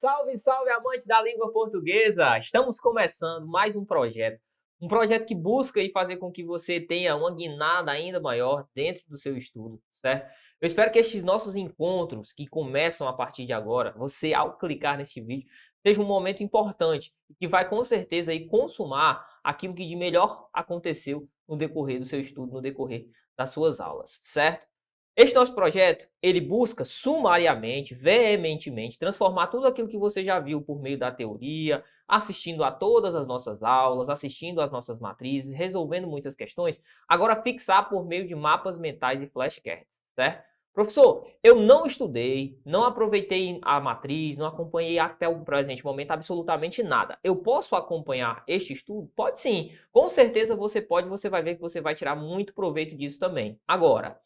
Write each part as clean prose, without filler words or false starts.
Salve, salve, amante da língua portuguesa! Estamos começando mais um projeto que busca aí fazer com que você tenha uma guinada ainda maior dentro do seu estudo, certo? Eu espero que estes nossos encontros, que começam a partir de agora, você ao clicar neste vídeo, seja um momento importante e que vai com certeza aí consumar aquilo que de melhor aconteceu no decorrer do seu estudo, no decorrer das suas aulas, certo? Este nosso projeto, ele busca sumariamente, veementemente, transformar tudo aquilo que você já viu por meio da teoria, assistindo a todas as nossas aulas, assistindo às nossas matrizes, resolvendo muitas questões, agora fixar por meio de mapas mentais e flashcards, certo? Professor, eu não estudei, não aproveitei a matriz, não acompanhei até o presente momento absolutamente nada. Eu posso acompanhar este estudo? Pode sim. Com certeza você pode, você vai ver que você vai tirar muito proveito disso também. Agora,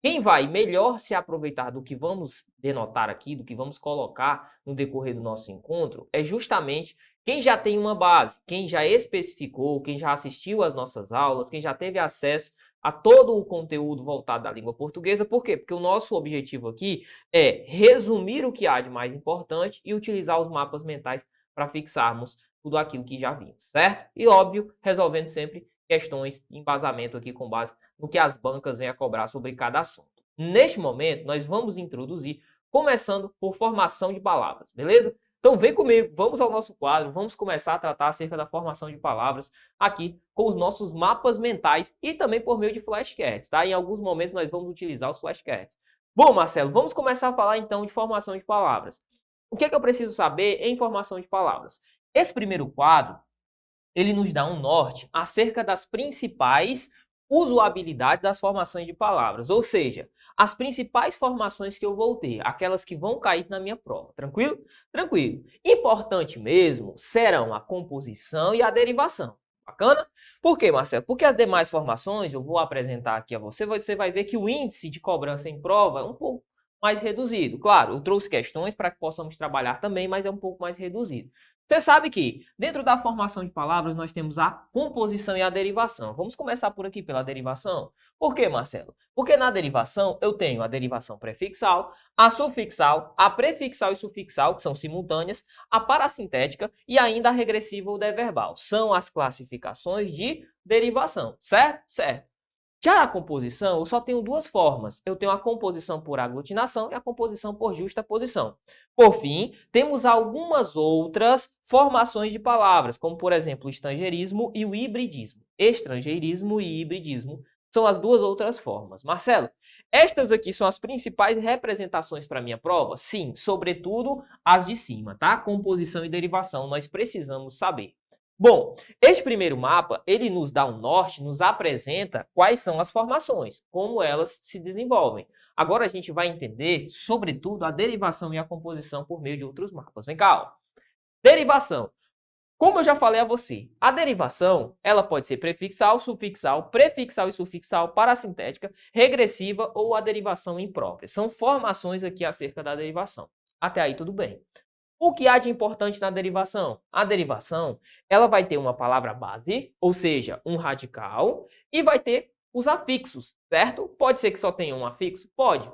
quem vai melhor se aproveitar do que vamos denotar aqui, do que vamos colocar no decorrer do nosso encontro, é justamente quem já tem uma base, quem já especificou, quem já assistiu às nossas aulas, quem já teve acesso a todo o conteúdo voltado à língua portuguesa. Por quê? Porque o nosso objetivo aqui é resumir o que há de mais importante e utilizar os mapas mentais para fixarmos tudo aquilo que já vimos, certo? E óbvio, resolvendo sempre questões, embasamento aqui com base no que as bancas vêm a cobrar sobre cada assunto. Neste momento, nós vamos introduzir, começando por formação de palavras, beleza? Então vem comigo, vamos ao nosso quadro, vamos começar a tratar acerca da formação de palavras aqui com os nossos mapas mentais e também por meio de flashcards, tá? Em alguns momentos nós vamos utilizar os flashcards. Bom, Marcelo, vamos começar a falar então de formação de palavras. O que é que eu preciso saber em formação de palavras? Esse primeiro quadro, ele nos dá um norte acerca das principais usabilidades das formações de palavras, ou seja, as principais formações que eu vou ter, aquelas que vão cair na minha prova, tranquilo? Tranquilo. Importante mesmo serão a composição e a derivação. Bacana? Por quê, Marcelo? Porque as demais formações, eu vou apresentar aqui a você, você vai ver que o índice de cobrança em prova é um pouco mais reduzido. Claro, eu trouxe questões para que possamos trabalhar também, mas é um pouco mais reduzido. Você sabe que dentro da formação de palavras nós temos a composição e a derivação. Vamos começar por aqui pela derivação. Por quê, Marcelo? Porque na derivação eu tenho a derivação prefixal, a sufixal, a prefixal e sufixal, que são simultâneas, a parassintética e ainda a regressiva ou deverbal. São as classificações de derivação, certo? Certo. Já a composição, eu só tenho duas formas. Eu tenho a composição por aglutinação e a composição por justaposição. Por fim, temos algumas outras formações de palavras, como por exemplo o estrangeirismo e o hibridismo. Estrangeirismo e hibridismo são as duas outras formas. Marcelo, estas aqui são as principais representações para a minha prova? Sim, sobretudo as de cima, tá? Composição e derivação, nós precisamos saber. Bom, este primeiro mapa, ele nos dá um norte, nos apresenta quais são as formações, como elas se desenvolvem. Agora a gente vai entender, sobretudo, a derivação e a composição por meio de outros mapas. Vem cá, ó. Derivação. Como eu já falei a você, a derivação, ela pode ser prefixal, sufixal, prefixal e sufixal, parassintética, regressiva ou a derivação imprópria. São formações aqui acerca da derivação. Até aí tudo bem. O que há de importante na derivação? A derivação, ela vai ter uma palavra base, ou seja, um radical, e vai ter os afixos, certo? Pode ser que só tenha um afixo? Pode.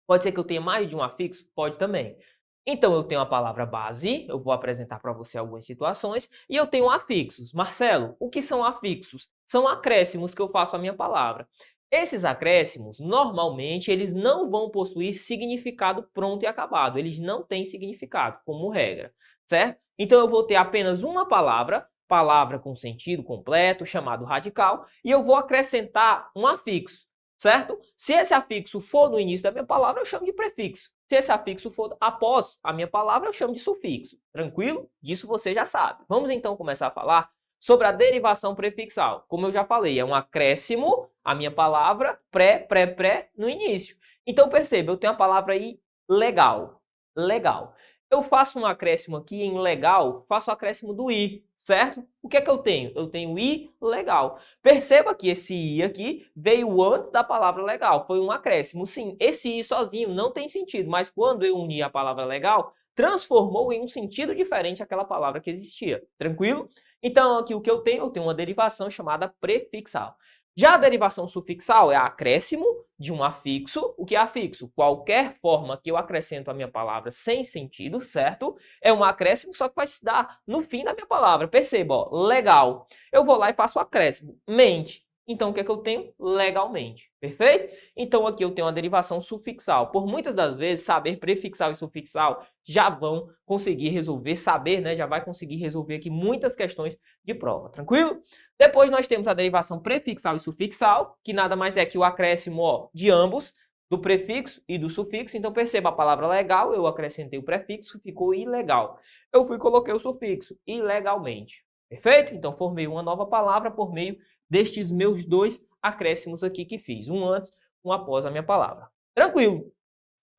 Pode ser que eu tenha mais de um afixo? Pode também. Então, eu tenho a palavra base, eu vou apresentar para você algumas situações, e eu tenho afixos. Marcelo, o que são afixos? São acréscimos que eu faço à minha palavra. Esses acréscimos, normalmente, eles não vão possuir significado pronto e acabado. Eles não têm significado, como regra, certo? Então, eu vou ter apenas uma palavra, palavra com sentido completo, chamado radical, e eu vou acrescentar um afixo, certo? Se esse afixo for no início da minha palavra, eu chamo de prefixo. Se esse afixo for após a minha palavra, eu chamo de sufixo. Tranquilo? Disso você já sabe. Vamos então começar a falar sobre a derivação prefixal. Como eu já falei, é um acréscimo à minha palavra pré no início. Então perceba, eu tenho a palavra aí legal. Legal. Eu faço um acréscimo aqui em legal, faço o acréscimo do i, certo? O que é que eu tenho? Eu tenho i legal. Perceba que esse i aqui veio antes da palavra legal, foi um acréscimo. Sim, esse i sozinho não tem sentido, mas quando eu uni a palavra legal, transformou em um sentido diferente aquela palavra que existia. Tranquilo? Então, aqui o que eu tenho uma derivação chamada prefixal. Já a derivação sufixal é acréscimo de um afixo. O que é afixo? Qualquer forma que eu acrescento à minha palavra sem sentido, certo? É um acréscimo, só que vai se dar no fim da minha palavra. Perceba, ó, legal. Eu vou lá e faço o acréscimo. Mente. Então, o que é que eu tenho? Legalmente. Perfeito? Então, aqui eu tenho uma derivação sufixal. Por muitas das vezes, saber prefixal e sufixal já vão conseguir resolver, saber, né? Já vai conseguir resolver aqui muitas questões de prova. Tranquilo? Depois nós temos a derivação prefixal e sufixal, que nada mais é que o acréscimo, ó, de ambos, do prefixo e do sufixo. Então perceba a palavra legal, eu acrescentei o prefixo, ficou ilegal. Eu fui e coloquei o sufixo, ilegalmente. Perfeito? Então formei uma nova palavra por meio destes meus dois acréscimos aqui que fiz, um antes, um após a minha palavra. Tranquilo?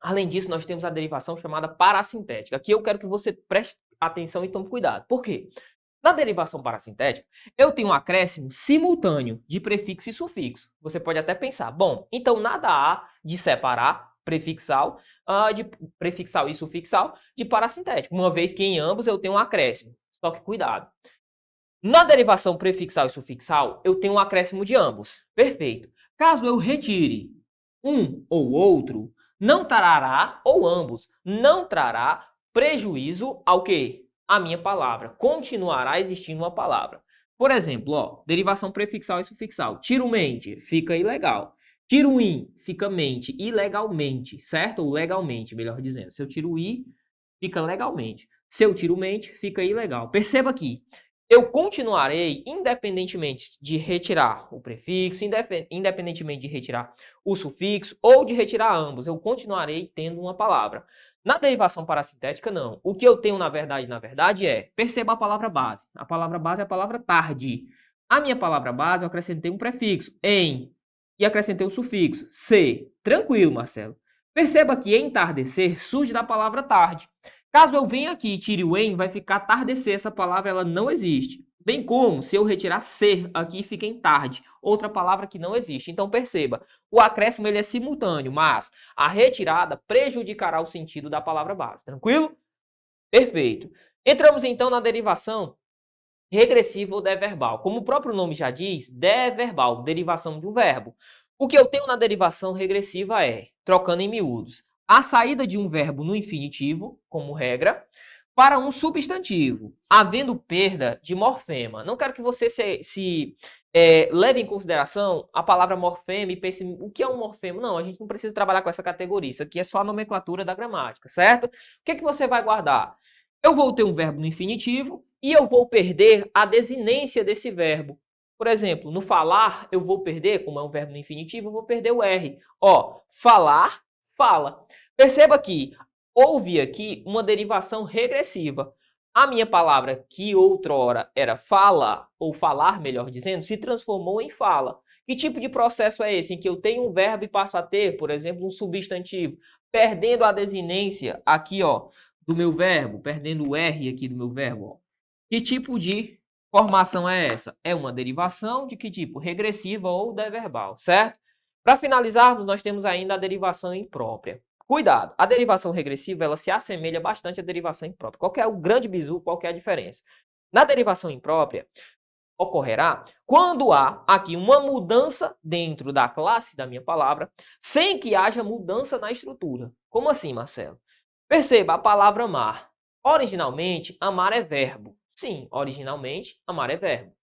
Além disso, nós temos a derivação chamada parassintética. Aqui eu quero que você preste atenção e tome cuidado. Por quê? Na derivação parassintética, eu tenho um acréscimo simultâneo de prefixo e sufixo. Você pode até pensar, bom, então nada há de separar prefixal, de prefixal e sufixal de parassintético, uma vez que em ambos eu tenho um acréscimo. Só que cuidado. Na derivação prefixal e sufixal, eu tenho um acréscimo de ambos. Perfeito. Caso eu retire um ou outro, não trará, ou ambos, não trará prejuízo ao quê? A minha palavra. Continuará existindo uma palavra. Por exemplo, ó, derivação prefixal e sufixal. Tiro mente, fica ilegal. Tiro in, fica mente, ilegalmente, certo? Ou legalmente, melhor dizendo. Se eu tiro i, fica legalmente. Se eu tiro mente, fica ilegal. Perceba aqui. Eu continuarei, independentemente de retirar o prefixo, independentemente de retirar o sufixo ou de retirar ambos, eu continuarei tendo uma palavra. Na derivação parassintética, não. O que eu tenho, na verdade, é, perceba a palavra base. A palavra base é a palavra tarde. A minha palavra base, eu acrescentei um prefixo, em, e acrescentei o sufixo, se. Tranquilo, Marcelo. Perceba que entardecer surge da palavra tarde. Caso eu venha aqui e tire o em, vai ficar tardecer. Essa palavra ela não existe. Bem como se eu retirar ser aqui fica em tarde. Outra palavra que não existe. Então perceba, o acréscimo ele é simultâneo, mas a retirada prejudicará o sentido da palavra base. Tranquilo? Perfeito. Entramos então na derivação regressiva ou deverbal. Como o próprio nome já diz, deverbal, derivação de um verbo. O que eu tenho na derivação regressiva é, trocando em miúdos, a saída de um verbo no infinitivo, como regra, para um substantivo, havendo perda de morfema. Não quero que você leve em consideração a palavra morfema e pense o que é um morfema. Não, a gente não precisa trabalhar com essa categoria. Isso aqui é só a nomenclatura da gramática, certo? O que é que você vai guardar? Eu vou ter um verbo no infinitivo e eu vou perder a desinência desse verbo. Por exemplo, no falar, eu vou perder, como é um verbo no infinitivo, eu vou perder o R. Ó, falar, fala. Perceba que houve aqui uma derivação regressiva. A minha palavra que outrora era fala, ou falar, melhor dizendo, se transformou em fala. Que tipo de processo é esse? Em que eu tenho um verbo e passo a ter, por exemplo, um substantivo, perdendo a desinência aqui, ó, do meu verbo, perdendo o R aqui do meu verbo. Ó. Que tipo de formação é essa? É uma derivação de que tipo? Regressiva ou deverbal, certo? Para finalizarmos, nós temos ainda a derivação imprópria. Cuidado, a derivação regressiva ela se assemelha bastante à derivação imprópria. Qual que é o grande bizu, qual que é a diferença? Na derivação imprópria, ocorrerá quando há aqui uma mudança dentro da classe da minha palavra, sem que haja mudança na estrutura. Como assim, Marcelo? Perceba a palavra amar. Originalmente, amar é verbo. Sim, originalmente, amar é verbo.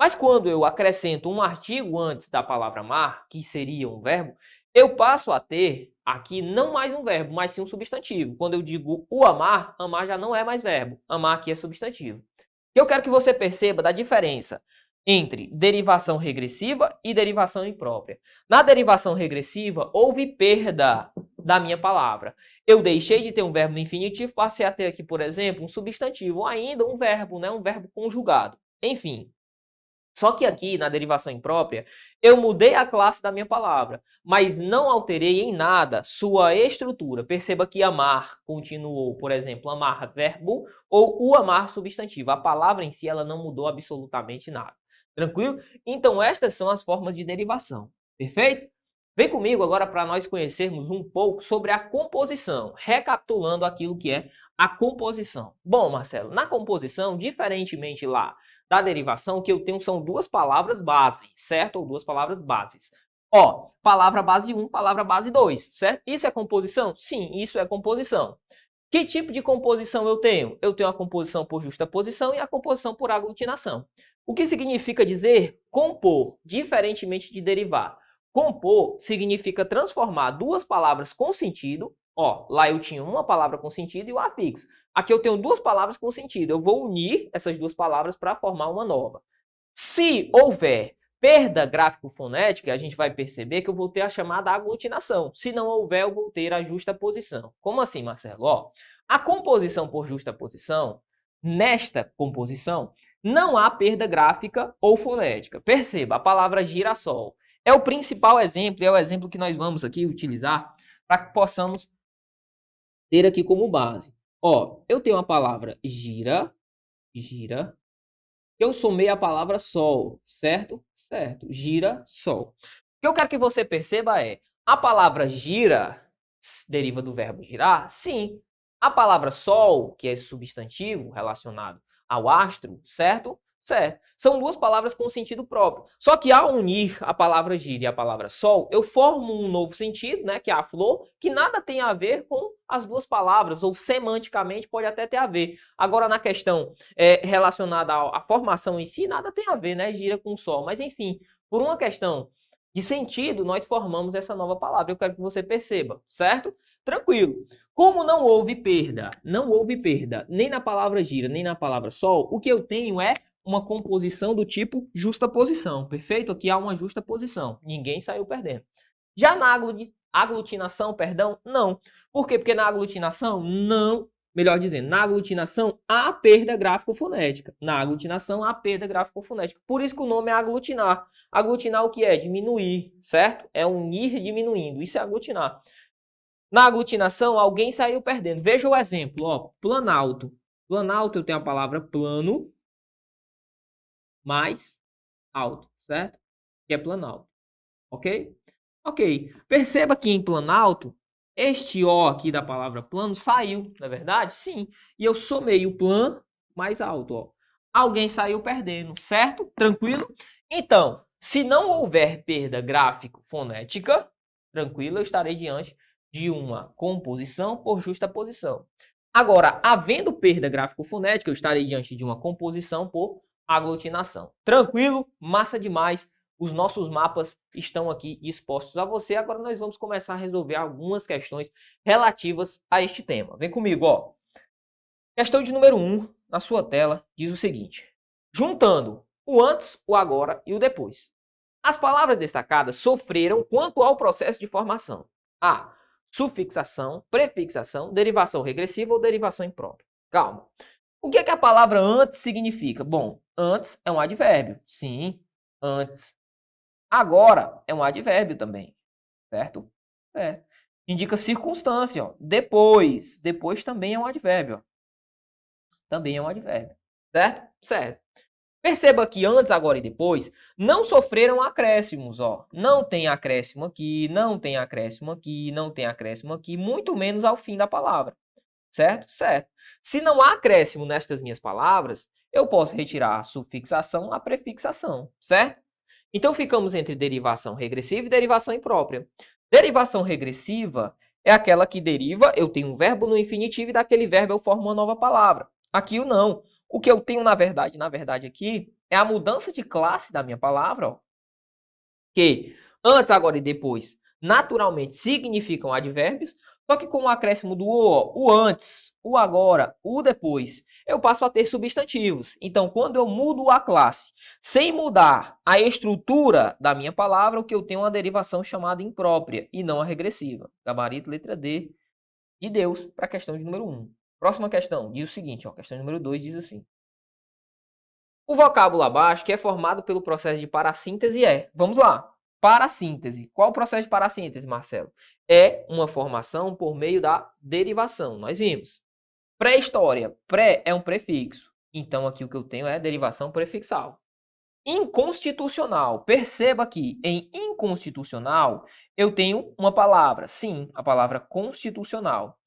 Mas quando eu acrescento um artigo antes da palavra amar, que seria um verbo, eu passo a ter aqui não mais um verbo, mas sim um substantivo. Quando eu digo o amar, amar já não é mais verbo. Amar aqui é substantivo. Eu quero que você perceba da diferença entre derivação regressiva e derivação imprópria. Na derivação regressiva, houve perda da minha palavra. Eu deixei de ter um verbo no infinitivo, passei a ter aqui, por exemplo, um substantivo, ou ainda um verbo, né? Um verbo conjugado. Enfim. Só que aqui, na derivação imprópria, eu mudei a classe da minha palavra, mas não alterei em nada sua estrutura. Perceba que amar continuou, por exemplo, amar verbo ou o amar substantivo. A palavra em si ela não mudou absolutamente nada. Tranquilo? Então, estas são as formas de derivação. Perfeito? Vem comigo agora para nós conhecermos um pouco sobre a composição, recapitulando aquilo que é a composição. Bom, Marcelo, na composição, diferentemente lá da derivação que eu tenho são duas palavras base, certo? Ou duas palavras bases. Ó, palavra base 1, palavra base 2, certo? Isso é composição? Sim, isso é composição. Que tipo de composição eu tenho? Eu tenho a composição por justaposição e a composição por aglutinação. O que significa dizer compor, diferentemente de derivar? Compor significa transformar duas palavras com sentido. Ó, lá eu tinha uma palavra com sentido e o afixo. Aqui eu tenho duas palavras com sentido. Eu vou unir essas duas palavras para formar uma nova. Se houver perda gráfico-fonética, a gente vai perceber que eu vou ter a chamada aglutinação. Se não houver, eu vou ter a justaposição. Como assim, Marcelo? Ó, a composição por justaposição, nesta composição, não há perda gráfica ou fonética. Perceba, a palavra girassol é o principal exemplo, é o exemplo que nós vamos aqui utilizar para que possamos ter aqui como base. Ó, eu tenho a palavra gira, eu somei a palavra sol, certo? Certo. Gira, sol. O que eu quero que você perceba é, a palavra gira deriva do verbo girar? Sim. A palavra sol, que é substantivo relacionado ao astro, certo? Certo. São duas palavras com sentido próprio. Só que ao unir a palavra gira e a palavra sol, eu formo um novo sentido, né, que é a flor, que nada tem a ver com as duas palavras, ou semanticamente pode até ter a ver. Agora, na questão relacionada à formação em si, nada tem a ver, né, gira com sol. Mas, enfim, por uma questão de sentido, nós formamos essa nova palavra. Eu quero que você perceba, certo? Tranquilo. Como não houve perda, nem na palavra gira, nem na palavra sol, o que eu tenho é uma composição do tipo justaposição, perfeito? Aqui há uma justaposição, ninguém saiu perdendo. Já na aglutinação, perdão, não. Por quê? Porque na aglutinação, não, melhor dizendo, na aglutinação há perda gráfico-fonética. Na aglutinação há perda gráfico-fonética. Por isso que o nome é aglutinar. Aglutinar o que é? Diminuir, certo? É unir diminuindo, isso é aglutinar. Na aglutinação, alguém saiu perdendo. Veja o exemplo, ó, planalto. Planalto, eu tenho a palavra plano, mais alto, certo? Que é planalto, ok? Ok. Perceba que em planalto, este O aqui da palavra plano saiu, não é verdade? Sim. E eu somei o plan mais alto, ó. Alguém saiu perdendo, certo? Tranquilo? Então, se não houver perda gráfico-fonética, tranquilo, eu estarei diante de uma composição por justaposição. Agora, havendo perda gráfico-fonética, eu estarei diante de uma composição por aglutinação. Tranquilo? Massa demais. Os nossos mapas estão aqui expostos a você. Agora nós vamos começar a resolver algumas questões relativas a este tema. Vem comigo, ó. Questão de número 1, na sua tela, diz o seguinte. Juntando o antes, o agora e o depois. As palavras destacadas sofreram quanto ao processo de formação. A. Sufixação, prefixação, derivação regressiva ou derivação imprópria. Calma. O que é que a palavra antes significa? Bom, antes é um advérbio. Sim, antes. Agora é um advérbio também, certo? É. Indica circunstância, ó. Depois. Depois também é um advérbio, ó. Também é um advérbio, certo? Certo. Perceba que antes, agora e depois não sofreram acréscimos, ó. Não tem acréscimo aqui, não tem acréscimo aqui, não tem acréscimo aqui, muito menos ao fim da palavra. Certo? Certo. Se não há acréscimo nestas minhas palavras, eu posso retirar a sufixação, a prefixação, certo? Então ficamos entre derivação regressiva e derivação imprópria. Derivação regressiva é aquela que deriva, eu tenho um verbo no infinitivo e daquele verbo eu formo uma nova palavra. Aqui o não. O que eu tenho na verdade aqui é a mudança de classe da minha palavra, ó, que antes, agora e depois naturalmente significam advérbios, só que com o acréscimo do o antes, o agora, o depois, eu passo a ter substantivos. Então, quando eu mudo a classe sem mudar a estrutura da minha palavra, o que eu tenho é uma derivação chamada imprópria e não a regressiva. Gabarito, letra D, de Deus, para a questão de número 1. Próxima questão, diz o seguinte, ó, questão número 2 diz assim. O vocábulo abaixo, que é formado pelo processo de parassíntese, é... Vamos lá. Parassíntese. Qual o processo de parassíntese, Marcelo? É uma formação por meio da derivação. Nós vimos. Pré-história. Pré é um prefixo. Então, aqui o que eu tenho é derivação prefixal. Inconstitucional. Perceba que em inconstitucional eu tenho uma palavra. Sim, a palavra constitucional.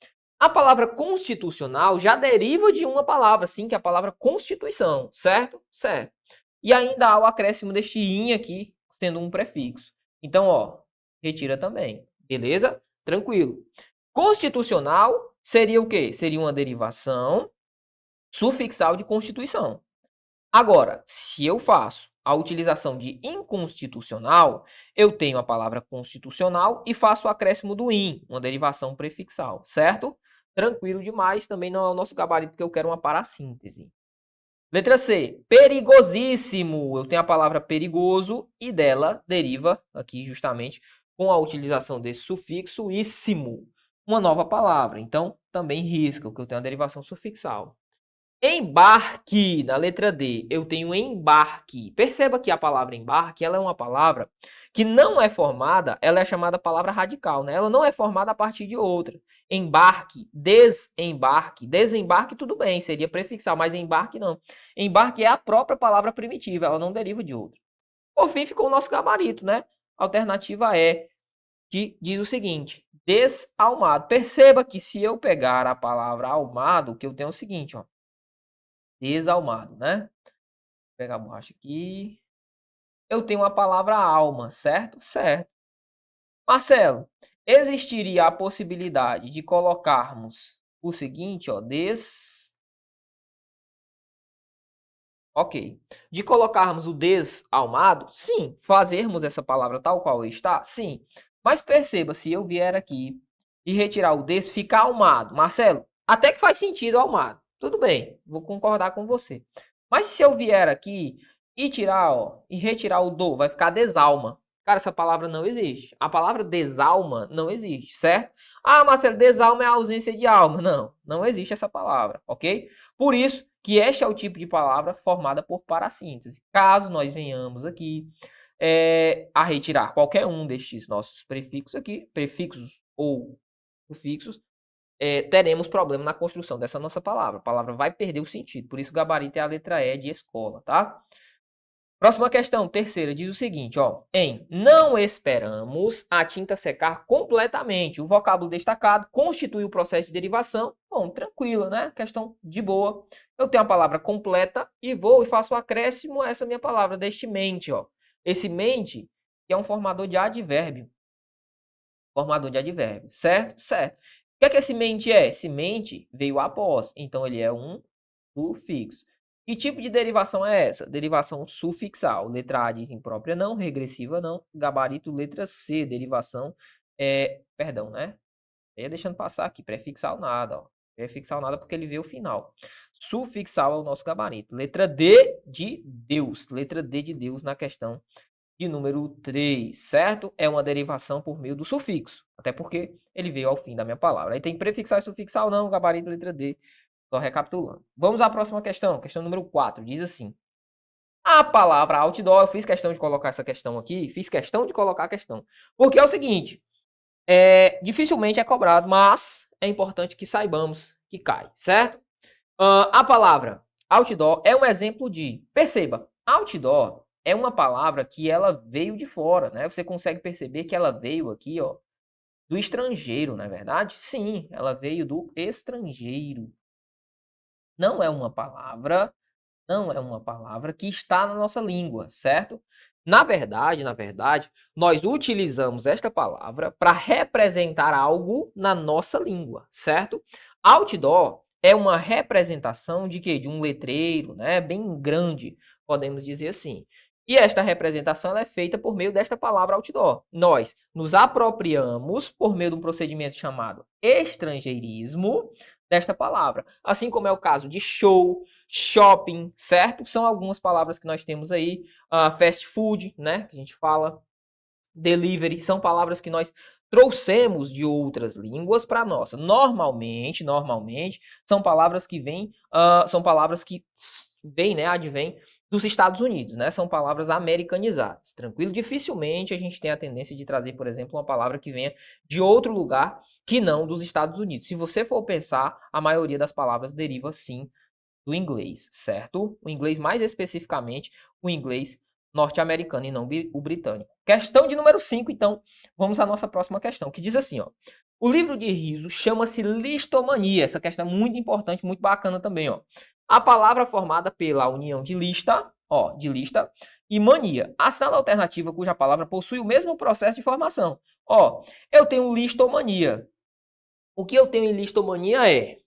A palavra constitucional já deriva de uma palavra, sim, que é a palavra constituição, certo? Certo. E ainda há o acréscimo deste in aqui, sendo um prefixo. Então, ó, retira também. Beleza? Tranquilo. Constitucional seria o quê? Seria uma derivação sufixal de constituição. Agora, se eu faço a utilização de inconstitucional, eu tenho a palavra constitucional e faço o acréscimo do in, uma derivação prefixal, certo? Tranquilo demais, também não é o nosso gabarito, porque eu quero uma parassíntese. Letra C, perigosíssimo. Eu tenho a palavra perigoso e dela deriva aqui justamente com a utilização desse sufixo íssimo, uma nova palavra. Então, também risca, porque eu tenho a derivação sufixal. Embarque, na letra D, eu tenho embarque. Perceba que a palavra embarque, ela é uma palavra que não é formada, ela é chamada palavra radical, né? Ela não é formada a partir de outra. Embarque, desembarque. Desembarque, tudo bem, seria prefixal, mas embarque não. Embarque é a própria palavra primitiva, ela não deriva de outra. Por fim, ficou o nosso gabarito, né? Alternativa E, que diz o seguinte, desalmado. Perceba que se eu pegar a palavra almado, que eu tenho o seguinte, ó. Desalmado, né? Vou pegar a borracha aqui. Eu tenho a palavra alma, certo? Certo. Marcelo, existiria a possibilidade de colocarmos o seguinte, ó, Ok. De colocarmos o desalmado? Sim. Fazermos essa palavra tal qual está? Sim. Mas perceba, se eu vier aqui e retirar o des, fica almado. Marcelo, até que faz sentido almado. Tudo bem, vou concordar com você. Mas se eu vier aqui e tirar, ó, e retirar o do, vai ficar desalma. Cara, essa palavra não existe. A palavra desalma não existe, certo? Ah, Marcelo, desalma é a ausência de alma. Não, não existe essa palavra, ok? Por isso que este é o tipo de palavra formada por parassíntese. Caso nós venhamos aqui a retirar qualquer um destes nossos prefixos aqui, prefixos ou sufixos, teremos problema na construção dessa nossa palavra. A palavra vai perder o sentido. Por isso o gabarito é a letra E de escola, tá? Próxima questão, terceira, diz o seguinte, ó. Não esperamos a tinta secar completamente. O vocábulo destacado constitui o processo de derivação. Bom, tranquilo, né? Questão de boa. Eu tenho a palavra completa e vou e faço o acréscimo a essa minha palavra, deste mente, ó. Esse mente que é um formador de advérbio. Formador de advérbio, certo? Certo. O que esse mente é? Esse mente veio após, então ele é um sufixo. Que tipo de derivação é essa? Derivação sufixal. Letra A diz imprópria não, regressiva não. Gabarito, letra C, derivação, perdão, né? Eu ia deixando passar aqui, prefixal nada, ó. Prefixal nada porque ele veio o final. Sufixal é o nosso gabarito. Letra D de Deus. Letra D de Deus na questão de número 3, certo? É uma derivação por meio do sufixo. Até porque ele veio ao fim da minha palavra. Aí tem prefixal e sufixal não, gabarito, letra D. Só recapitulando. Vamos à próxima questão. Questão número 4. Diz assim. A palavra outdoor, eu fiz questão de colocar essa questão aqui. Fiz questão de colocar a questão. Porque é o seguinte. Dificilmente é cobrado, mas é importante que saibamos que cai, certo? A palavra outdoor é um exemplo de... Perceba, outdoor é uma palavra que ela veio de fora, né? Você consegue perceber que ela veio aqui, ó, do estrangeiro, não é verdade? Sim, ela veio do estrangeiro. Não é uma palavra que está na nossa língua, certo? Na verdade, nós utilizamos esta palavra para representar algo na nossa língua, certo? Outdoor é uma representação de quê? De um letreiro, né? Bem grande, podemos dizer assim. E esta representação ela é feita por meio desta palavra outdoor. Nós nos apropriamos por meio de um procedimento chamado estrangeirismo desta palavra. Assim como é o caso de show, shopping, certo? São algumas palavras que nós temos aí. Fast food, né? Que a gente fala. Delivery, são palavras que nós trouxemos de outras línguas para a nossa. Normalmente, são palavras que vêm, né, advêm dos Estados Unidos, né? São palavras americanizadas, tranquilo? Dificilmente a gente tem a tendência de trazer, por exemplo, uma palavra que venha de outro lugar que não dos Estados Unidos. Se você for pensar, a maioria das palavras deriva, sim, do inglês, certo? O inglês, mais especificamente, o inglês norte-americano e não o britânico. Questão de número 5, então, vamos à nossa próxima questão, que diz assim, ó. O livro de riso chama-se listomania. Essa questão é muito importante, muito bacana também, ó. A palavra formada pela união de lista, ó, de lista e mania. Assinala a alternativa cuja palavra possui o mesmo processo de formação. Ó, eu tenho listomania. O que eu tenho em listomania é,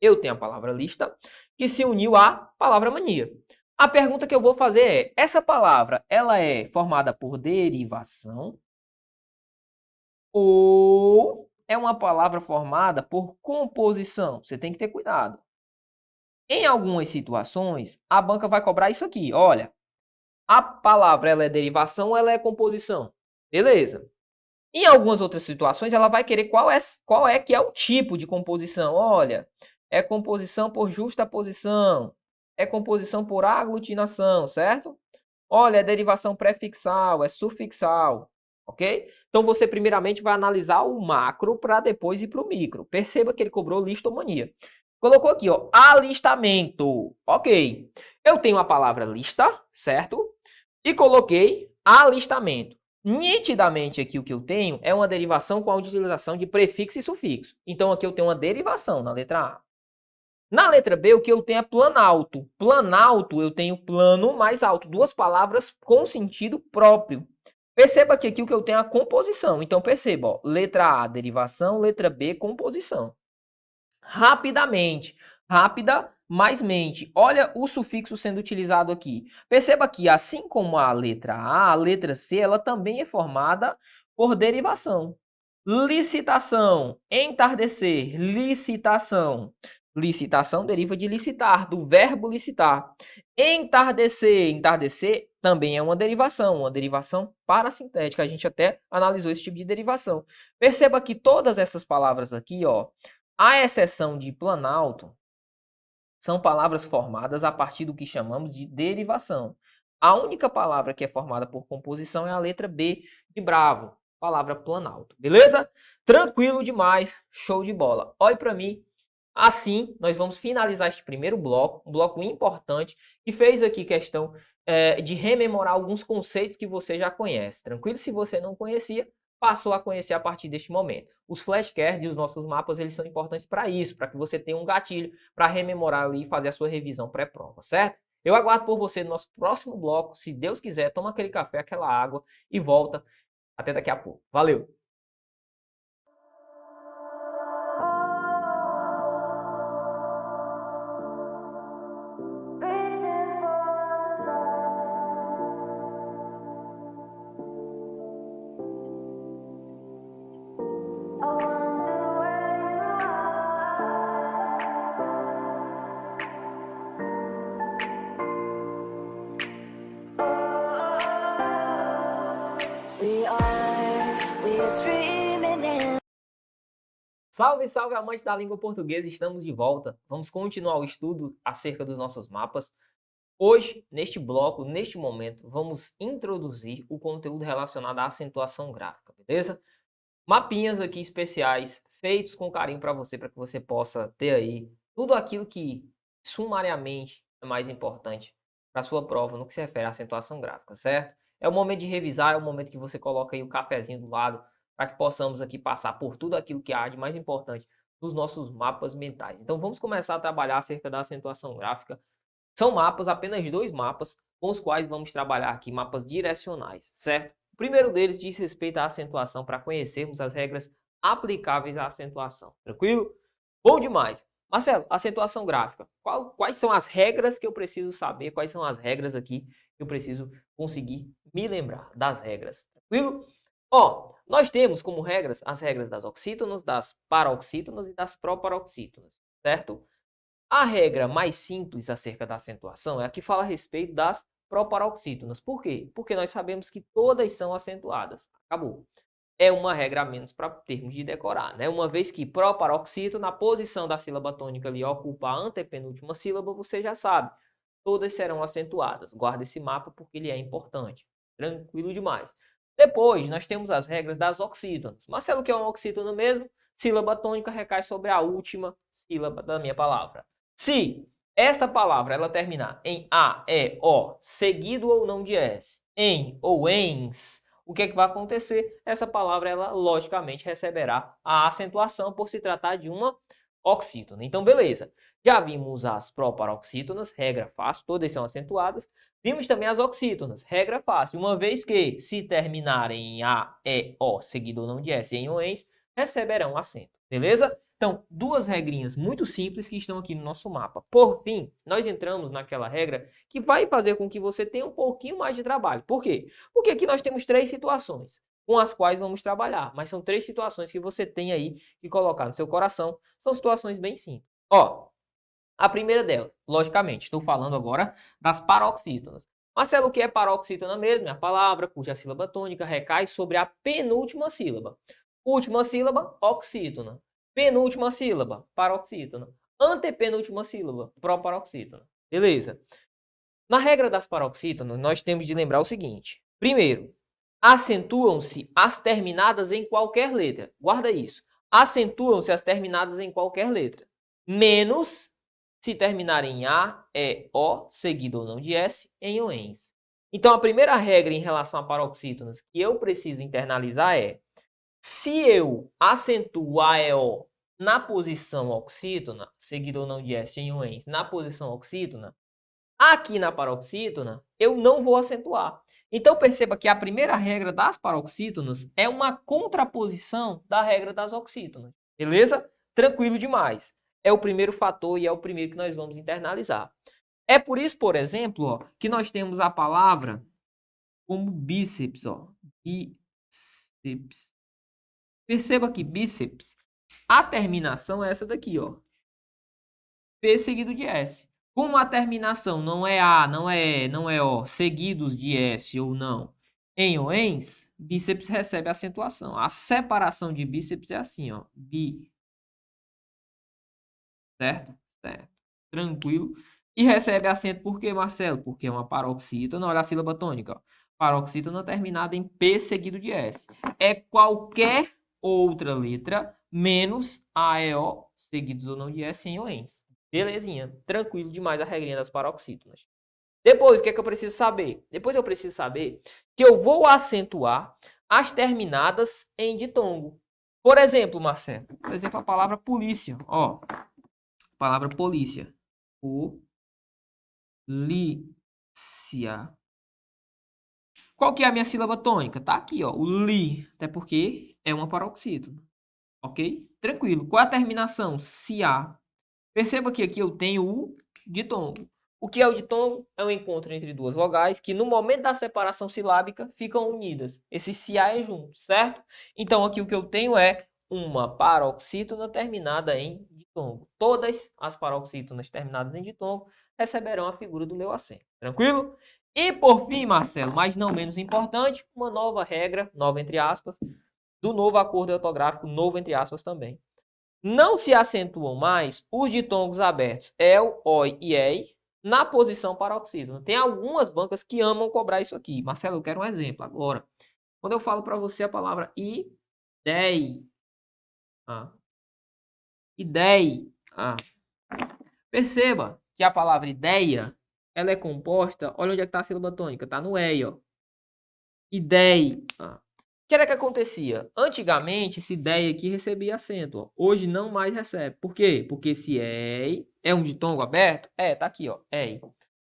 eu tenho a palavra lista que se uniu à palavra mania. A pergunta que eu vou fazer é, essa palavra, ela é formada por derivação ou é uma palavra formada por composição? Você tem que ter cuidado. Em algumas situações, a banca vai cobrar isso aqui. Olha, a palavra ela é derivação ou ela é composição? Beleza. Em algumas outras situações, ela vai querer qual é que é o tipo de composição. Olha, é composição por justaposição, é composição por aglutinação, certo? Olha, é derivação prefixal, é sufixal, ok? Então, você primeiramente vai analisar o macro para depois ir para o micro. Perceba que ele cobrou listomania. Colocou aqui, ó, alistamento. Ok. Eu tenho a palavra lista, certo? E coloquei alistamento. Nitidamente aqui o que eu tenho é uma derivação com a utilização de prefixo e sufixo. Então aqui eu tenho uma derivação na letra A. Na letra B o que eu tenho é planalto. Planalto eu tenho plano mais alto. Duas palavras com sentido próprio. Perceba que aqui o que eu tenho é a composição. Então perceba, ó, letra A derivação, letra B composição. Rapidamente. Rápida mais mente. Olha o sufixo sendo utilizado aqui. Perceba que, assim como a letra C, ela também é formada por derivação. Licitação, entardecer, licitação. Licitação deriva de licitar, do verbo licitar. Entardecer, entardecer também é uma derivação parasintética. A gente até analisou esse tipo de derivação. Perceba que todas essas palavras aqui, ó, à exceção de planalto, são palavras formadas a partir do que chamamos de derivação. A única palavra que é formada por composição é a letra B de bravo, palavra planalto. Beleza? Tranquilo demais, show de bola. Olhe para mim. Assim, nós vamos finalizar este primeiro bloco, um bloco importante, que fez aqui questão de rememorar alguns conceitos que você já conhece. Tranquilo? Se você não conhecia, passou a conhecer a partir deste momento. Os flashcards e os nossos mapas, eles são importantes para isso, para que você tenha um gatilho para rememorar ali e fazer a sua revisão pré-prova, certo? Eu aguardo por você no nosso próximo bloco. Se Deus quiser, toma aquele café, aquela água e volta. Até daqui a pouco. Valeu! Salve, salve, amante da língua portuguesa! Estamos de volta. Vamos continuar o estudo acerca dos nossos mapas. Hoje, neste bloco, neste momento, vamos introduzir o conteúdo relacionado à acentuação gráfica, beleza? Mapinhas aqui especiais, feitos com carinho para que você possa ter aí tudo aquilo que sumariamente é mais importante para a sua prova no que se refere à acentuação gráfica, certo? É o momento de revisar, é o momento que você coloca aí o cafezinho do lado, para que possamos aqui passar por tudo aquilo que há de mais importante nos nossos mapas mentais. Então vamos começar a trabalhar acerca da acentuação gráfica. São mapas, apenas 2 mapas, com os quais vamos trabalhar aqui, mapas direcionais, certo? O primeiro deles diz respeito à acentuação, para conhecermos as regras aplicáveis à acentuação. Tranquilo? Bom demais! Marcelo, acentuação gráfica. Quais são as regras que eu preciso saber? Quais são as regras aqui que eu preciso conseguir me lembrar das regras? Tranquilo? Ó, nós temos como regras as regras das oxítonas, das paroxítonas e das proparoxítonas, certo? A regra mais simples acerca da acentuação é a que fala a respeito das proparoxítonas. Por quê? Porque nós sabemos que todas são acentuadas. Acabou. É uma regra a menos para termos de decorar, né? Uma vez que proparoxítona, na posição da sílaba tônica ali ocupa a antepenúltima sílaba, você já sabe. Todas serão acentuadas. Guarda esse mapa porque ele é importante. Tranquilo demais. Depois, nós temos as regras das oxítonas. Marcelo, o que é uma oxítona mesmo? Sílaba tônica recai sobre a última sílaba da minha palavra. Se esta palavra ela terminar em A, E, O, seguido ou não de S, em ou ens, o que é que vai acontecer? Essa palavra, ela logicamente receberá a acentuação por se tratar de uma oxítona. Então, beleza. Já vimos as proparoxítonas, regra fácil, todas são acentuadas. Vimos também as oxítonas, regra fácil. Uma vez que se terminarem em A, E, O, seguido ou não de S em OENS, receberão acento. Beleza? Então, duas regrinhas muito simples que estão aqui no nosso mapa. Por fim, nós entramos naquela regra que vai fazer com que você tenha um pouquinho mais de trabalho. Por quê? Porque aqui nós temos 3 situações com as quais vamos trabalhar, mas são 3 situações que você tem aí que colocar no seu coração. São situações bem simples. Ó, a primeira delas, logicamente, estou falando agora das paroxítonas. Marcelo, o que é paroxítona mesmo? É a palavra cuja sílaba tônica recai sobre a penúltima sílaba. Última sílaba, oxítona. Penúltima sílaba, paroxítona. Antepenúltima sílaba, proparoxítona. Beleza. Na regra das paroxítonas, nós temos de lembrar o seguinte. Primeiro, acentuam-se as terminadas em qualquer letra. Guarda isso. Acentuam-se as terminadas em qualquer letra. Menos se terminarem em A, E, O, seguido ou não de S, em OENS. Então, a primeira regra em relação a paroxítonas que eu preciso internalizar é: se eu acentuo A, E, O na posição oxítona, seguido ou não de S em OENS, na posição oxítona, aqui na paroxítona, eu não vou acentuar. Então, perceba que a primeira regra das paroxítonas é uma contraposição da regra das oxítonas. Beleza? Tranquilo demais. É o primeiro fator e é o primeiro que nós vamos internalizar. É por isso, por exemplo, ó, que nós temos a palavra como bíceps. Ó. Bíceps. Perceba que bíceps, a terminação é essa daqui, ó. P seguido de S. Como a terminação não é A, não é O, seguidos de S ou não, em OENS, bíceps recebe acentuação. A separação de bíceps é assim, ó. Bi. Certo? Certo. Tranquilo. E recebe acento por quê, Marcelo? Porque é uma paroxítona. Olha a sílaba tônica, ó. Paroxítona terminada em P seguido de S. É qualquer outra letra menos A, E, O, seguidos ou não de S em OENS. Belezinha. Tranquilo demais a regrinha das paroxítonas. Depois, o que é que eu preciso saber? Depois eu preciso saber que eu vou acentuar as terminadas em ditongo. Por exemplo, Marcelo. Por exemplo, a palavra polícia. Ó, palavra polícia. Polícia. Qual que é a minha sílaba tônica? Tá aqui, ó. O li. Até porque é uma paroxítona. Ok? Tranquilo. Qual é a terminação? Cia. Perceba que aqui eu tenho o ditongo. O que é o ditongo? É um encontro entre duas vogais que no momento da separação silábica ficam unidas. Esse cia é junto, certo? Então aqui o que eu tenho é uma paroxítona terminada em ditongo. Todas as paroxítonas terminadas em ditongo receberão a figura do meu acento. Tranquilo? E por fim, Marcelo, mas não menos importante, uma nova regra, nova entre aspas, do novo acordo ortográfico, novo entre aspas também. Não se acentuam mais os ditongos abertos el, oi e ei na posição paroxítona. Tem algumas bancas que amam cobrar isso aqui. Marcelo, eu quero um exemplo agora. Quando eu falo para você a palavra ideia, perceba que a palavra ideia, ela é composta, olha onde é que está a sílaba tônica, está no ei, ó. Ideia. O que era que acontecia? Antigamente, essa ideia aqui recebia acento. Ó. Hoje não mais recebe. Por quê? Porque esse é um ditongo aberto? Tá aqui, ó.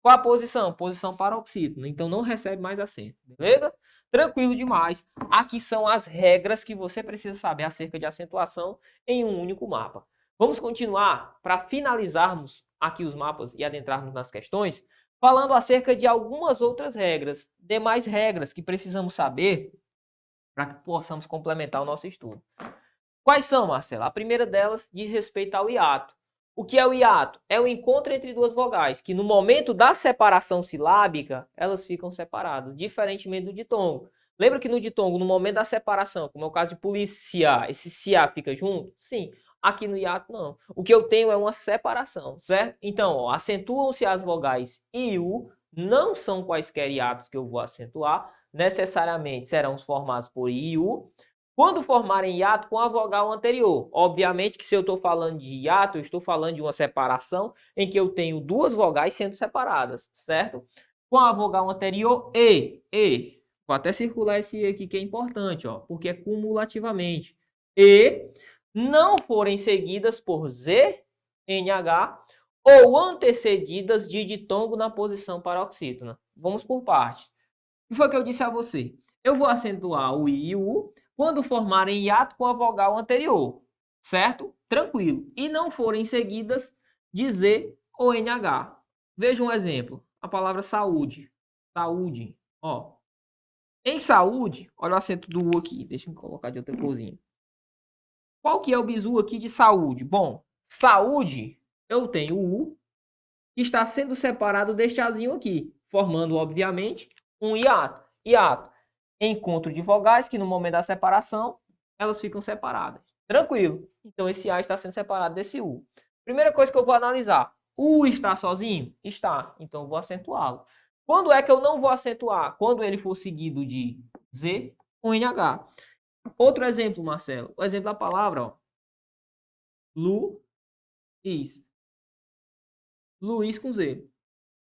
Qual a posição? Posição paroxítona. Então não recebe mais acento. Beleza? Tranquilo demais. Aqui são as regras que você precisa saber acerca de acentuação em um único mapa. Vamos continuar para finalizarmos aqui os mapas e adentrarmos nas questões, falando acerca de algumas outras regras, demais regras que precisamos saber para que possamos complementar o nosso estudo. Quais são, Marcelo? A primeira delas diz respeito ao hiato. O que é o hiato? É o encontro entre duas vogais, que no momento da separação silábica, elas ficam separadas, diferentemente do ditongo. Lembra que no ditongo, no momento da separação, como é o caso de polícia, esse cia fica junto? Sim. Aqui no hiato, não. O que eu tenho é uma separação, certo? Então, acentuam-se as vogais I e U, não são quaisquer hiatos que eu vou acentuar, necessariamente serão formados por I e U. Quando formarem hiato com a vogal anterior, obviamente que se eu estou falando de hiato, eu estou falando de uma separação em que eu tenho duas vogais sendo separadas, certo? Com a vogal anterior, E. Vou até circular esse I aqui que é importante, ó, porque é cumulativamente. E não forem seguidas por Z, NH ou antecedidas de ditongo na posição paroxítona. Vamos por partes. O que foi que eu disse a você? Eu vou acentuar o I e o U quando formarem hiato com a vogal anterior, certo? Tranquilo. E não forem seguidas de Z ou NH. Veja um exemplo. A palavra saúde. Saúde. Ó. Em saúde, olha o acento do U aqui. Deixa eu colocar de outra corzinha. Qual que é o bizu aqui de saúde? Bom, saúde, eu tenho o U, que está sendo separado deste Azinho aqui, formando, obviamente, um hiato. Hiato, encontro de vogais que no momento da separação, elas ficam separadas. Tranquilo. Então, esse A está sendo separado desse U. Primeira coisa que eu vou analisar. O U está sozinho? Está. Então, eu vou acentuá-lo. Quando é que eu não vou acentuar? Quando ele for seguido de Z ou NH. Outro exemplo, Marcelo. O exemplo da palavra, ó. Luiz. Luiz com Z.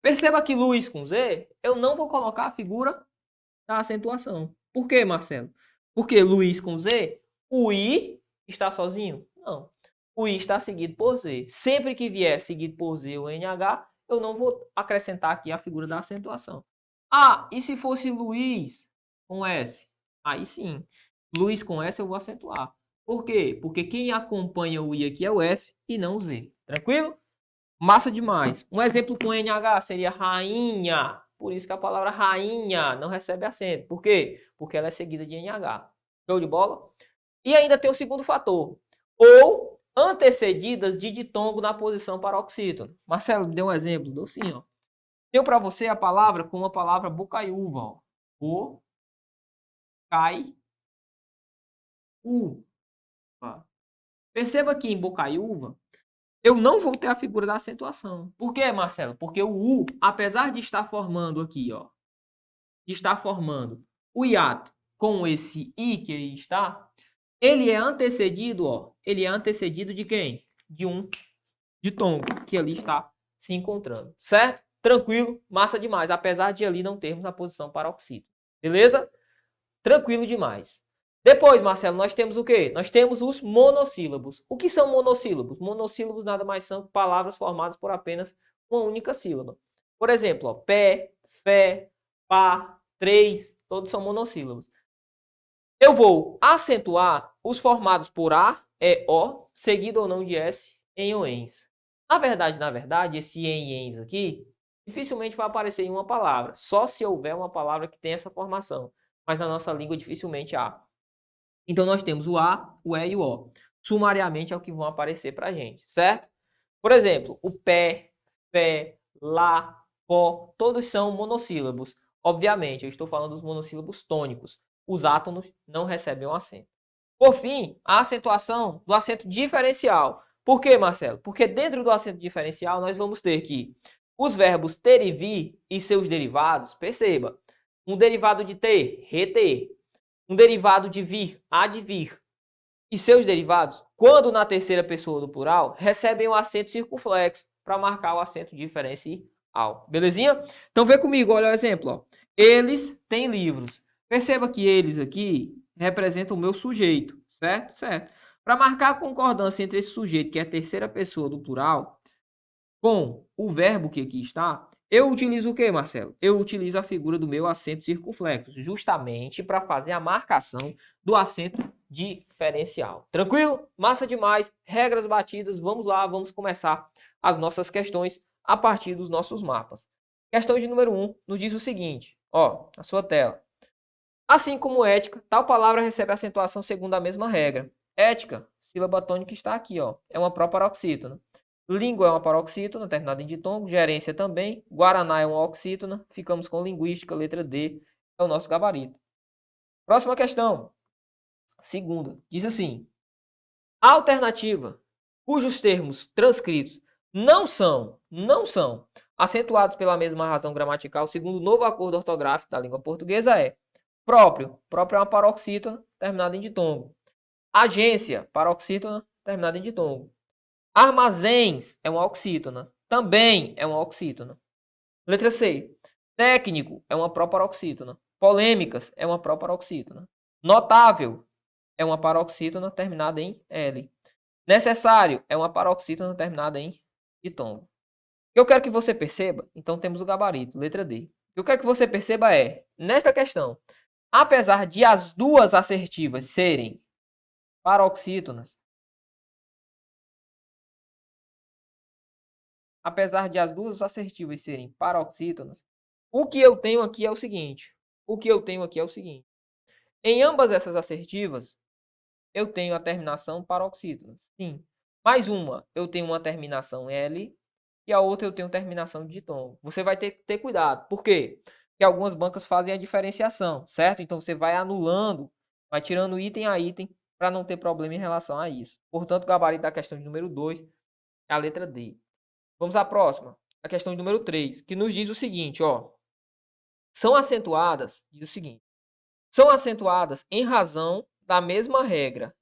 Perceba que Luiz com Z, eu não vou colocar a figura da acentuação. Por quê, Marcelo? Porque Luiz com Z, o I está sozinho? Não. O I está seguido por Z. Sempre que vier seguido por Z ou NH, eu não vou acrescentar aqui a figura da acentuação. Ah, e se fosse Luiz com S? Aí sim. Luiz com S eu vou acentuar. Por quê? Porque quem acompanha o I aqui é o S e não o Z. Tranquilo? Massa demais. Um exemplo com NH seria rainha. Por isso que a palavra rainha não recebe acento. Por quê? Porque ela é seguida de NH. Show de bola? E ainda tem o segundo fator. Ou antecedidas de ditongo na posição paroxítona. Marcelo, me dê um exemplo. Dou sim, ó. Tenho para você a palavra com a palavra bocaiúva, ó. O, cai, u. Perceba que em bocaiúva eu não vou ter a figura da acentuação. Por quê, Marcelo? Porque o U, apesar de estar formando aqui, ó, de estar formando o hiato com esse I que aí está, ele é antecedido, ó, ele é antecedido de quem? De um ditongo, que ali está se encontrando, certo? Tranquilo, massa demais, apesar de ali não termos a posição paroxítona. Beleza? Tranquilo demais. Depois, Marcelo, nós temos o quê? Nós temos os monossílabos. O que são monossílabos? Monossílabos nada mais são palavras formadas por apenas uma única sílaba. Por exemplo, ó, pé, fé, pá, três, todos são monossílabos. Eu vou acentuar os formados por A, E, O, seguido ou não de S, em ou ens. Na verdade, esse em e ens aqui, dificilmente vai aparecer em uma palavra, só se houver uma palavra que tem essa formação. Mas na nossa língua dificilmente há. Então nós temos o A, o E e o O. Sumariamente é o que vão aparecer para a gente, certo? Por exemplo, o pé, lá, pó, todos são monossílabos. Obviamente, eu estou falando dos monossílabos tônicos. Os átonos não recebem um acento. Por fim, a acentuação do acento diferencial. Por quê, Marcelo? Porque dentro do acento diferencial nós vamos ter que os verbos ter e vir e seus derivados, perceba, um derivado de ter, reter, um derivado de vir, advir, e seus derivados, quando na terceira pessoa do plural, recebem um acento circunflexo para marcar o acento diferencial. Belezinha? Então vê comigo, olha o exemplo. Ó. Eles têm livros. Perceba que eles aqui representam o meu sujeito, certo? Certo. Para marcar a concordância entre esse sujeito, que é a terceira pessoa do plural, com o verbo que aqui está, eu utilizo o que, Marcelo? Eu utilizo a figura do meu acento circunflexo, justamente para fazer a marcação do acento diferencial. Tranquilo? Massa demais. Regras batidas. Vamos lá, vamos começar as nossas questões a partir dos nossos mapas. Questão de número 1 nos diz o seguinte, ó, na sua tela. Assim como ética, tal palavra recebe acentuação segundo a mesma regra. Ética, sílaba tônica está aqui, ó, é uma proparoxítona. Língua é uma paroxítona, terminada em ditongo. Gerência também. Guaraná é uma oxítona. Ficamos com linguística, letra D. É o nosso gabarito. Próxima questão. Segunda. Diz assim. A alternativa, cujos termos transcritos não são acentuados pela mesma razão gramatical, segundo o novo acordo ortográfico da língua portuguesa é próprio. Próprio é uma paroxítona, terminada em ditongo. Agência, paroxítona, terminada em ditongo. Armazéns é uma oxítona. Também é uma oxítona. Letra C. Técnico é uma proparoxítona. Polêmicas é uma proparoxítona. Notável é uma paroxítona terminada em L. Necessário é uma paroxítona terminada em ditongo. Eu quero que você perceba, então temos o gabarito, letra D. O que eu quero que você perceba é, nesta questão, apesar de as duas assertivas serem paroxítonas, o que eu tenho aqui é o seguinte. Em ambas essas assertivas, eu tenho a terminação paroxítona. Sim. Mais uma, eu tenho uma terminação L e a outra eu tenho terminação de ditongo. Você vai ter que ter cuidado. Por quê? Porque algumas bancas fazem a diferenciação, certo? Então você vai anulando, vai tirando item a item para não ter problema em relação a isso. Portanto, o gabarito da questão de número 2 é a letra D. Vamos à próxima, a questão de número 3, que nos diz o seguinte, ó. São acentuadas, diz o seguinte, são acentuadas em razão da mesma regra.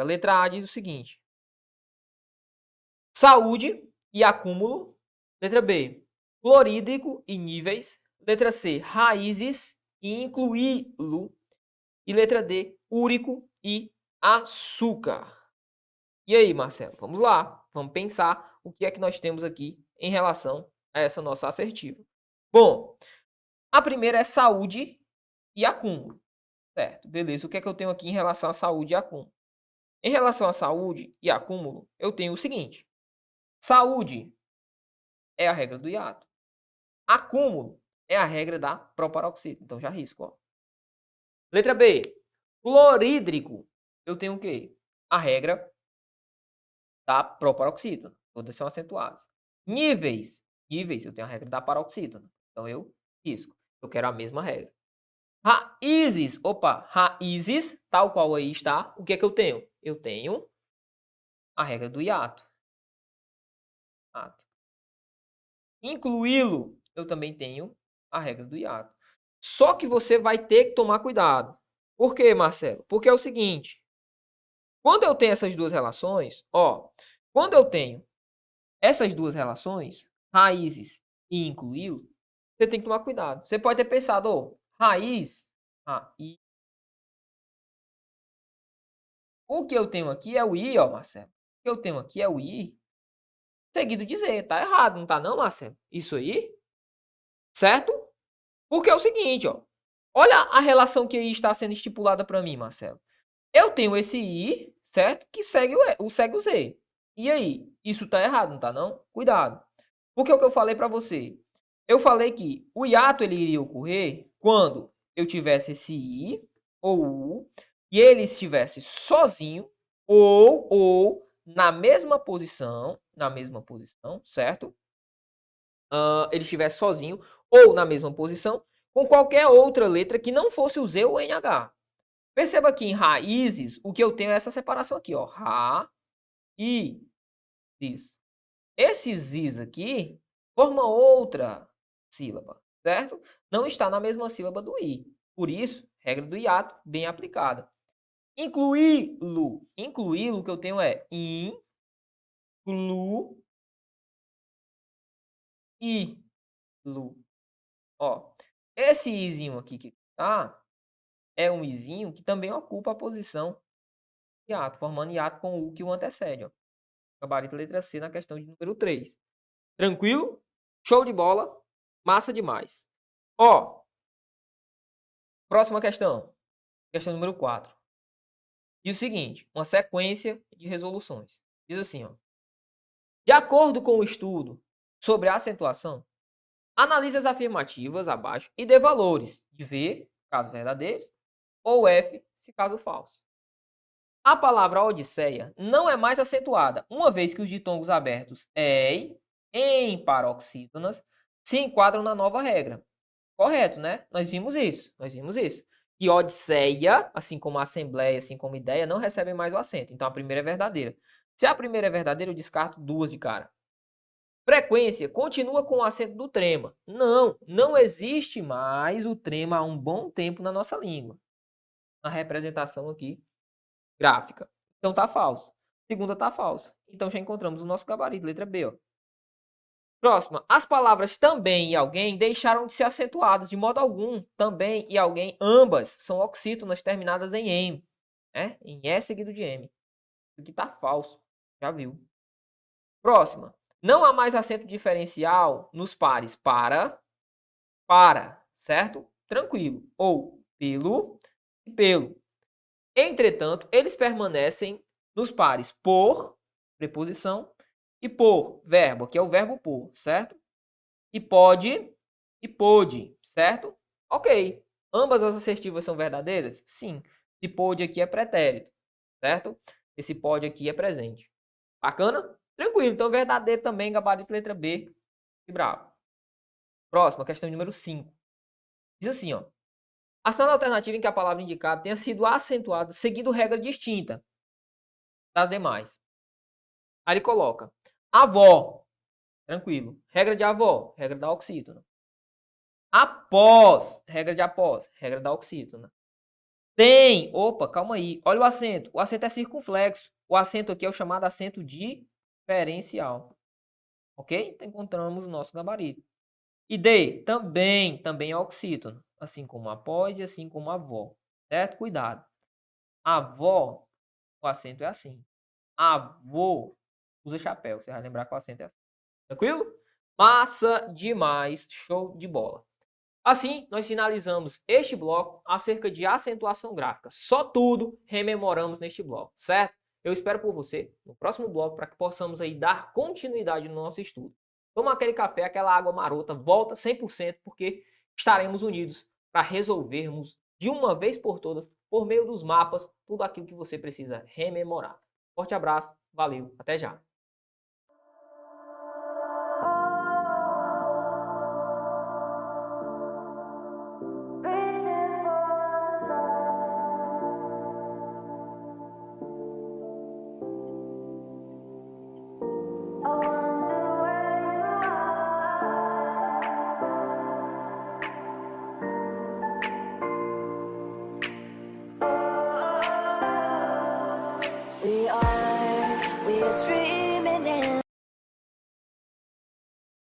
Letra A diz o seguinte: saúde e acúmulo. Letra B, clorídrico e níveis. Letra C, raízes e incluí-lo. E letra D, úrico e açúcar. E aí, Marcelo? Vamos lá. Vamos pensar o que é que nós temos aqui em relação a essa nossa assertiva. Bom, a primeira é saúde e acúmulo. Certo, beleza. O que é que eu tenho aqui em relação à saúde e acúmulo? Em relação à saúde e acúmulo, eu tenho o seguinte. Saúde é a regra do hiato. Acúmulo é a regra da proparoxítona. Então, já risco, ó. Letra B. Clorídrico. Eu tenho o quê? A regra da proparoxítona. Todas são acentuadas. Níveis. Eu tenho a regra da paroxítona. Então, eu risco. Eu quero a mesma regra. Raízes. Raízes, tal qual aí está. O que é que eu tenho? Eu tenho a regra do hiato. Incluí-lo, eu também tenho a regra do hiato. Só que você vai ter que tomar cuidado. Por quê, Marcelo? Porque é o seguinte. Quando eu tenho essas duas relações, raízes e incluí-lo, você tem que tomar cuidado. Você pode ter pensado, raiz. O que eu tenho aqui é o I, ó, Marcelo. O que eu tenho aqui é o I, seguido de Z. Tá errado, não tá não, Marcelo? Isso aí? Certo? Porque é o seguinte, ó. Olha a relação que aí está sendo estipulada para mim, Marcelo. Eu tenho esse I, certo? Que segue o Z. E aí? Isso tá errado, não tá não? Cuidado. Porque o que eu falei para você? Eu falei que o hiato ele iria ocorrer quando eu tivesse esse I ou U e ele estivesse sozinho ou na mesma posição, certo? Ele estivesse sozinho ou na mesma posição com qualquer outra letra que não fosse o Z ou o NH. Perceba que em raízes, o que eu tenho é essa separação aqui, ó. Ra, I, Is. Esses Is aqui formam outra sílaba, certo? Não está na mesma sílaba do I. Por isso, regra do hiato bem aplicada. Incluí-lo. Incluí-lo, o que eu tenho é inclu-i-lo. Ó, esse izinho aqui que tá é um izinho que também ocupa a posição hiato, formando hiato com o que o antecede, ó. Gabarito letra C na questão de número 3. Tranquilo? Show de bola. Massa demais. Ó, próxima questão. Questão número 4. Diz o seguinte, uma sequência de resoluções. Diz assim, ó. De acordo com o estudo sobre a acentuação, analise as afirmativas abaixo e dê valores de V, caso verdadeiro, ou F, se caso falso. A palavra Odisseia não é mais acentuada, uma vez que os ditongos abertos EI, em paroxítonas, se enquadram na nova regra. Correto, né? Nós vimos isso. Que Odisseia, assim como a Assembleia, assim como Ideia, não recebem mais o acento. Então a primeira é verdadeira. Se a primeira é verdadeira, eu descarto duas de cara. Frequência continua com o acento do trema. Não existe mais o trema há um bom tempo na nossa língua. A representação aqui gráfica. Então tá falso. Segunda tá falsa. Então já encontramos o nosso gabarito, letra B, ó. Próxima. As palavras também e alguém deixaram de ser acentuadas de modo algum. Também e alguém, ambas, são oxítonas terminadas em M. Né? Em E seguido de M. Isso aqui tá falso. Já viu. Próxima. Não há mais acento diferencial nos pares para, certo? Tranquilo. Ou pelo e pelo. Entretanto, eles permanecem nos pares por, preposição, e por, verbo, que é o verbo por, certo? E pode e pôde, certo? Ok. Ambas as assertivas são verdadeiras? Sim. E pôde aqui é pretérito, certo? Esse pode aqui é presente. Bacana? Tranquilo. Então, verdadeiro também, gabarito letra B. E bravo. Próxima, questão número 5. Diz assim, ó. Ação alternativa em que a palavra indicada tenha sido acentuada seguindo regra distinta das demais. Aí ele coloca avó, tranquilo. Regra de avó, regra da oxítona. Após, regra de após, regra da oxítona. Tem, opa, calma aí. Olha o acento. O acento é circunflexo. O acento aqui é o chamado acento diferencial. Ok? Então encontramos o nosso gabarito. E D, também é oxítona. Assim como após e assim como avó. Certo? Cuidado. Avó, o acento é assim. Avô, usa chapéu. Você vai lembrar que o acento é assim. Tranquilo? Massa demais. Show de bola. Assim, nós finalizamos este bloco acerca de acentuação gráfica. Só tudo rememoramos neste bloco, certo? Eu espero por você no próximo bloco para que possamos aí dar continuidade no nosso estudo. Toma aquele café, aquela água marota, volta 100% porque estaremos unidos para resolvermos de uma vez por todas, por meio dos mapas, tudo aquilo que você precisa rememorar. Forte abraço, valeu, até já!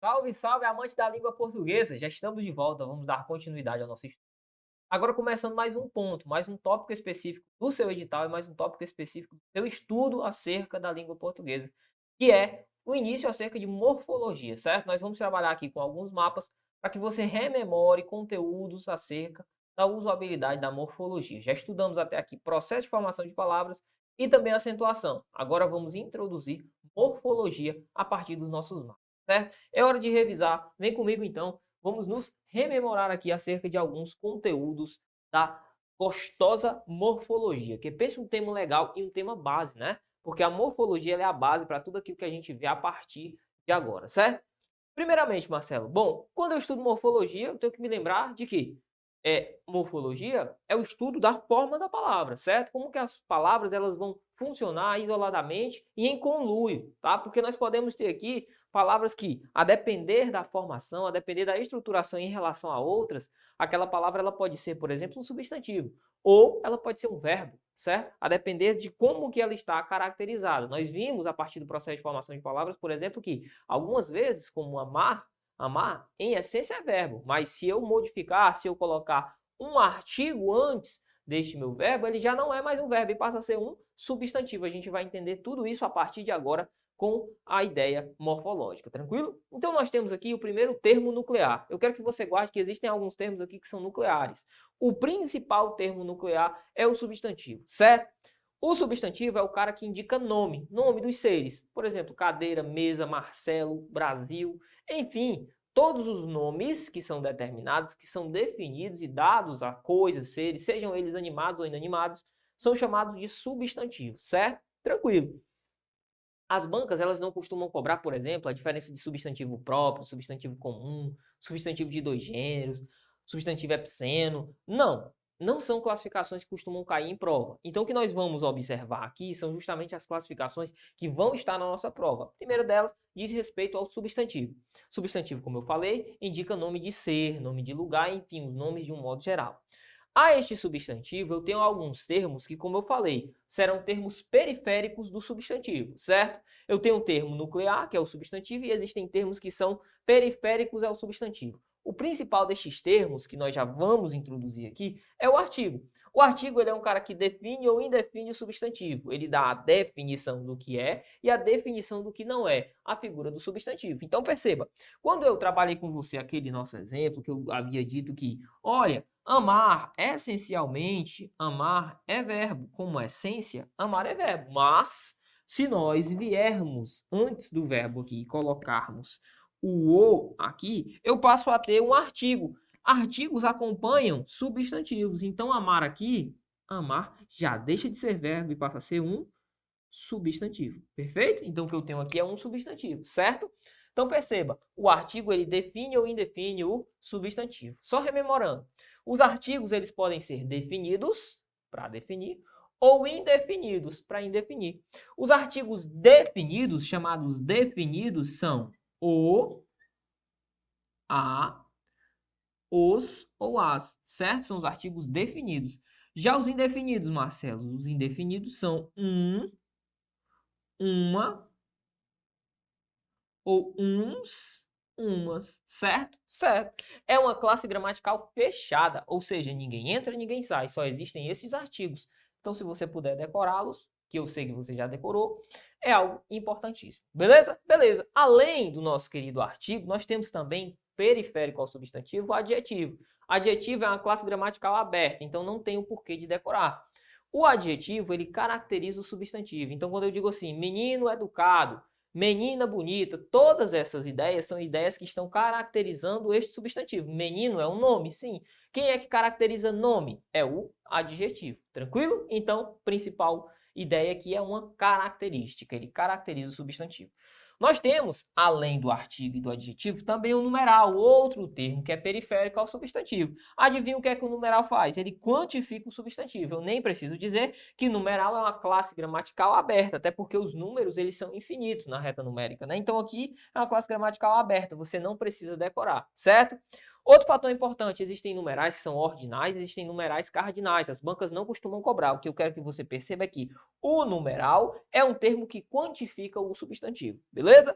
Salve, salve, amante da língua portuguesa! Já estamos de volta, vamos dar continuidade ao nosso estudo. Agora começando mais um ponto, mais um tópico específico do seu edital e mais um tópico específico do seu estudo acerca da língua portuguesa, que é o início acerca de morfologia, certo? Nós vamos trabalhar aqui com alguns mapas para que você rememore conteúdos acerca da usabilidade da morfologia. Já estudamos até aqui processo de formação de palavras e também acentuação. Agora vamos introduzir morfologia a partir dos nossos mapas, certo? É hora de revisar. Vem comigo então. Vamos nos rememorar aqui acerca de alguns conteúdos da gostosa morfologia, que pensa um tema legal e um tema base, né? Porque a morfologia ela é a base para tudo aquilo que a gente vê a partir de agora, certo? Primeiramente, Marcelo, bom, quando eu estudo morfologia, eu tenho que me lembrar de que morfologia é o estudo da forma da palavra, certo? Como que as palavras elas vão funcionar isoladamente e em conluio, tá? Porque nós podemos ter aqui palavras que, a depender da formação, a depender da estruturação em relação a outras, aquela palavra ela pode ser, por exemplo, um substantivo, ou ela pode ser um verbo, certo? A depender de como que ela está caracterizada. Nós vimos, a partir do processo de formação de palavras, por exemplo, que algumas vezes, como amar, em essência é verbo, mas se eu modificar, se eu colocar um artigo antes deste meu verbo, ele já não é mais um verbo e passa a ser um substantivo. A gente vai entender tudo isso a partir de agora com a ideia morfológica, tranquilo? Então nós temos aqui o primeiro termo nuclear. Eu quero que você guarde que existem alguns termos aqui que são nucleares. O principal termo nuclear é o substantivo, certo? O substantivo é o cara que indica nome dos seres. Por exemplo, cadeira, mesa, Marcelo, Brasil, enfim, todos os nomes que são determinados, que são definidos e dados a coisas, seres, sejam eles animados ou inanimados, são chamados de substantivos, certo? Tranquilo. As bancas, elas não costumam cobrar, por exemplo, a diferença de substantivo próprio, substantivo comum, substantivo de dois gêneros, substantivo epiceno. Não são classificações que costumam cair em prova. Então, o que nós vamos observar aqui são justamente as classificações que vão estar na nossa prova. A primeira delas diz respeito ao substantivo. Substantivo, como eu falei, indica nome de ser, nome de lugar, enfim, os nomes de um modo geral. A este substantivo, eu tenho alguns termos que, como eu falei, serão termos periféricos do substantivo, certo? Eu tenho um termo nuclear, que é o substantivo, e existem termos que são periféricos ao substantivo. O principal destes termos, que nós já vamos introduzir aqui, é o artigo. O artigo ele é um cara que define ou indefine o substantivo. Ele dá a definição do que é e a definição do que não é, a figura do substantivo. Então, perceba, quando eu trabalhei com você aquele nosso exemplo, que eu havia dito que, olha, amar, essencialmente, amar é verbo. Como essência, amar é verbo. Mas, se nós viermos antes do verbo aqui e colocarmos o aqui, eu passo a ter um artigo. Artigos acompanham substantivos. Então, amar aqui, amar, já deixa de ser verbo e passa a ser um substantivo. Perfeito? Então, o que eu tenho aqui é um substantivo, certo? Então, perceba, o artigo ele define ou indefine o substantivo. Só rememorando, os artigos eles podem ser definidos, para definir, ou indefinidos, para indefinir. Os artigos definidos, chamados definidos, são o, a, os ou as, certo? São os artigos definidos. Já os indefinidos, Marcelo, os indefinidos são um, uma ou uns, umas, certo? Certo. É uma classe gramatical fechada, ou seja, ninguém entra, ninguém sai, só existem esses artigos. Então, se você puder decorá-los, que eu sei que você já decorou, é algo importantíssimo. Beleza? Beleza. Além do nosso querido artigo, nós temos também periférico ao substantivo, o adjetivo. Adjetivo é uma classe gramatical aberta, então não tem o porquê de decorar. O adjetivo, ele caracteriza o substantivo. Então, quando eu digo assim, menino educado, menina bonita, todas essas ideias são ideias que estão caracterizando este substantivo. Menino é um nome, sim. Quem é que caracteriza nome? É o adjetivo. Tranquilo? Então, principal ideia aqui é uma característica. Ele caracteriza o substantivo. Nós temos, além do artigo e do adjetivo, também o numeral, outro termo que é periférico ao substantivo. Adivinha o que é que o numeral faz? Ele quantifica o substantivo. Eu nem preciso dizer que numeral é uma classe gramatical aberta, até porque os números eles são infinitos na reta numérica, né? Então aqui é uma classe gramatical aberta, você não precisa decorar, certo? Outro fator importante, existem numerais que são ordinais, existem numerais cardinais. As bancas não costumam cobrar. O que eu quero que você perceba é que o numeral é um termo que quantifica o substantivo, beleza?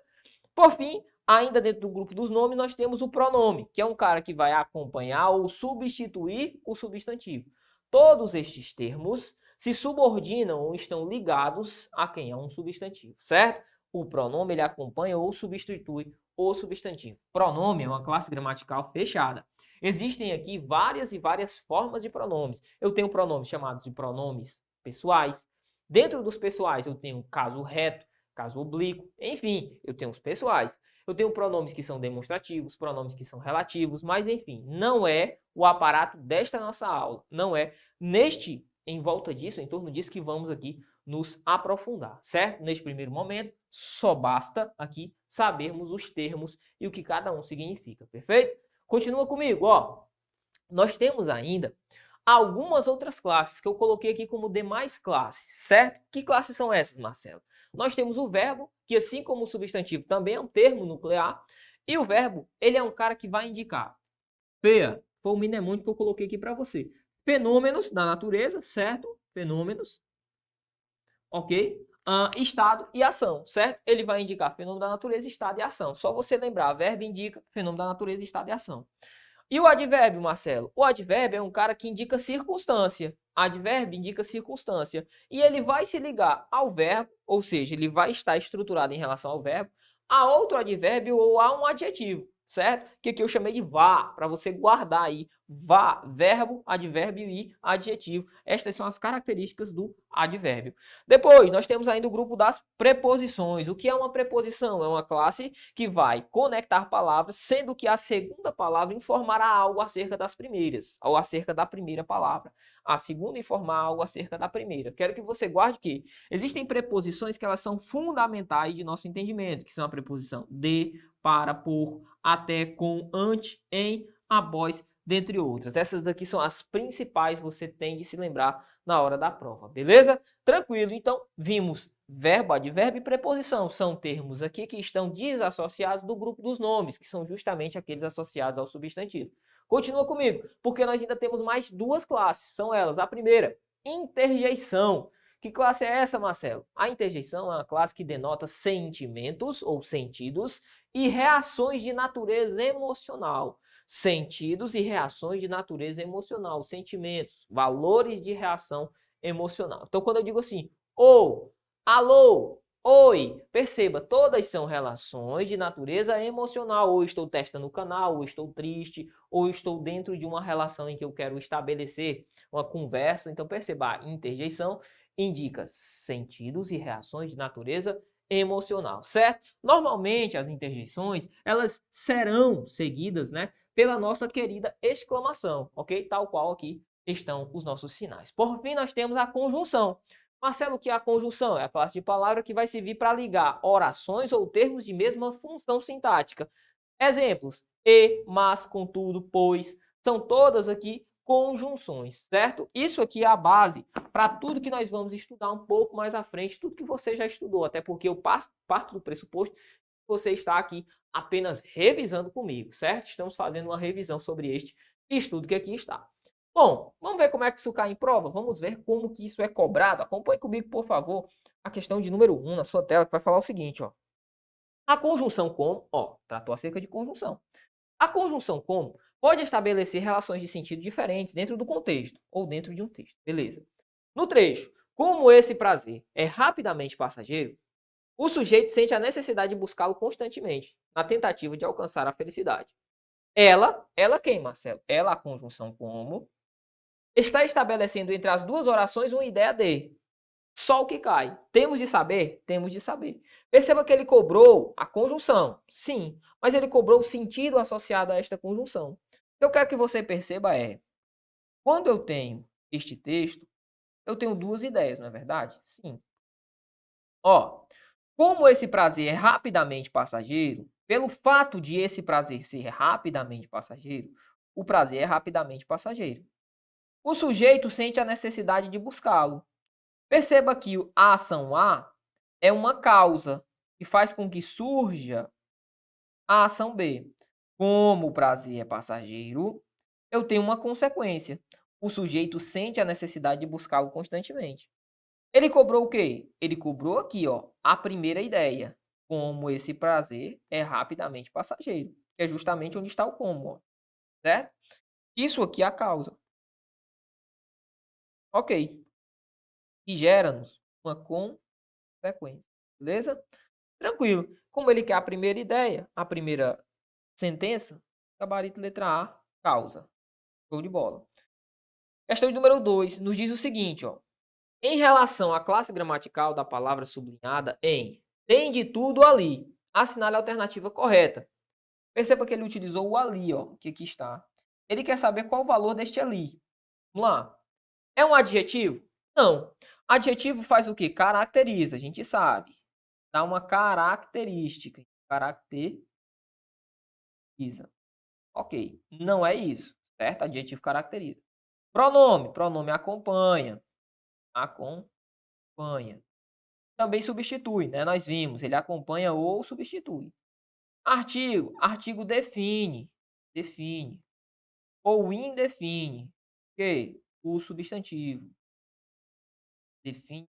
Por fim, ainda dentro do grupo dos nomes, nós temos o pronome, que é um cara que vai acompanhar ou substituir o substantivo. Todos estes termos se subordinam ou estão ligados a quem é um substantivo, certo? O pronome ele acompanha ou substitui o substantivo. Pronome é uma classe gramatical fechada. Existem aqui várias e várias formas de pronomes. Eu tenho pronomes chamados de pronomes pessoais. Dentro dos pessoais eu tenho caso reto, caso oblíquo, enfim, eu tenho os pessoais. Eu tenho pronomes que são demonstrativos, pronomes que são relativos, mas enfim, não é o aparato desta nossa aula. Não é em volta disso, em torno disso que vamos aqui nos aprofundar, certo? Neste primeiro momento, só basta aqui sabermos os termos e o que cada um significa, perfeito? Continua comigo, ó. Nós temos ainda algumas outras classes que eu coloquei aqui como demais classes, certo? Que classes são essas, Marcelo? Nós temos o verbo, que assim como o substantivo também é um termo nuclear, e o verbo, ele é um cara que vai indicar. Veja, foi o mnemônico que eu coloquei aqui para você. Fenômenos da natureza, certo? Fenômenos, ok? Estado e ação, certo? Ele vai indicar fenômeno da natureza, estado e ação. Só você lembrar, verbo indica fenômeno da natureza, estado e ação. E o advérbio, Marcelo? O advérbio é um cara que indica circunstância. Advérbio indica circunstância. E ele vai se ligar ao verbo, ou seja, ele vai estar estruturado em relação ao verbo, a outro advérbio ou a um adjetivo, certo? Que aqui eu chamei de vá, para você guardar aí. Vá, verbo, advérbio e adjetivo. Estas são as características do advérbio. Depois, nós temos ainda o grupo das preposições. O que é uma preposição? É uma classe que vai conectar palavras, sendo que a segunda palavra informará algo acerca das primeiras, ou acerca da primeira palavra. A segunda informará algo acerca da primeira. Quero que você guarde que existem preposições que elas são fundamentais de nosso entendimento, que são a preposição de, para, por, até, com, ante, em, após, dentre outras. Essas daqui são as principais que você tem de se lembrar na hora da prova, beleza? Tranquilo, então vimos verbo, advérbio e preposição. São termos aqui que estão desassociados do grupo dos nomes, que são justamente aqueles associados ao substantivo. Continua comigo, porque nós ainda temos mais duas classes. São elas. A primeira, interjeição. Que classe é essa, Marcelo? A interjeição é uma classe que denota sentimentos ou sentidos e reações de natureza emocional. Sentidos e reações de natureza emocional. Sentimentos, valores de reação emocional. Então, quando eu digo assim, ou, alô, oi, perceba, todas são relações de natureza emocional. Ou estou testando o canal, ou estou triste, ou estou dentro de uma relação em que eu quero estabelecer uma conversa. Então, perceba, a interjeição indica sentidos e reações de natureza emocional, certo? Normalmente, as interjeições, elas serão seguidas, né, pela nossa querida exclamação, ok? Tal qual aqui estão os nossos sinais. Por fim, nós temos a conjunção. Marcelo, o que é a conjunção? É a classe de palavra que vai servir para ligar orações ou termos de mesma função sintática. Exemplos: e, mas, contudo, pois, são todas aqui conjunções, certo? Isso aqui é a base para tudo que nós vamos estudar um pouco mais à frente, tudo que você já estudou, até porque eu parto do pressuposto que você está aqui apenas revisando comigo, certo? Estamos fazendo uma revisão sobre este estudo que aqui está. Bom, vamos ver como é que isso cai em prova? Vamos ver como que isso é cobrado. Acompanhe comigo, por favor, a questão de número 1 na sua tela, que vai falar o seguinte, ó. A conjunção como, ó, tratou acerca de conjunção. A conjunção como pode estabelecer relações de sentido diferentes dentro do contexto ou dentro de um texto. Beleza. No trecho, como esse prazer é rapidamente passageiro, o sujeito sente a necessidade de buscá-lo constantemente, na tentativa de alcançar a felicidade. Ela quem, Marcelo? Ela, a conjunção como, está estabelecendo entre as duas orações uma ideia de só o que cai. Temos de saber? Temos de saber. Perceba que ele cobrou a conjunção, sim, mas ele cobrou o sentido associado a esta conjunção. O que eu quero que você perceba é, quando eu tenho este texto, eu tenho duas ideias, não é verdade? Sim. Ó, como esse prazer é rapidamente passageiro, pelo fato de esse prazer ser rapidamente passageiro, o prazer é rapidamente passageiro. O sujeito sente a necessidade de buscá-lo. Perceba que a ação A é uma causa que faz com que surja a ação B. Como o prazer é passageiro, eu tenho uma consequência. O sujeito sente a necessidade de buscá-lo constantemente. Ele cobrou o quê? Ele cobrou aqui, ó, a primeira ideia. Como esse prazer é rapidamente passageiro. Que é justamente onde está o como, ó, certo? Isso aqui é a causa. Ok. E gera-nos uma consequência. Beleza? Tranquilo. Como ele quer a primeira ideia, a primeira sentença, gabarito letra A, causa. Show de bola. Questão de número 2 nos diz o seguinte, ó. Em relação à classe gramatical da palavra sublinhada em tem de tudo ali, assinale a alternativa correta. Perceba que ele utilizou o ali, ó, que aqui está. Ele quer saber qual o valor deste ali. Vamos lá. É um adjetivo? Não. Adjetivo faz o quê? Caracteriza, a gente sabe. Dá uma característica. Caracteriza. Ok. Não é isso, certo? Adjetivo caracteriza. Pronome. Pronome acompanha. Acompanha. Também substitui, né? Nós vimos. Ele acompanha ou substitui. Artigo. Artigo define. Define. Ou indefine. Ok? O substantivo. Define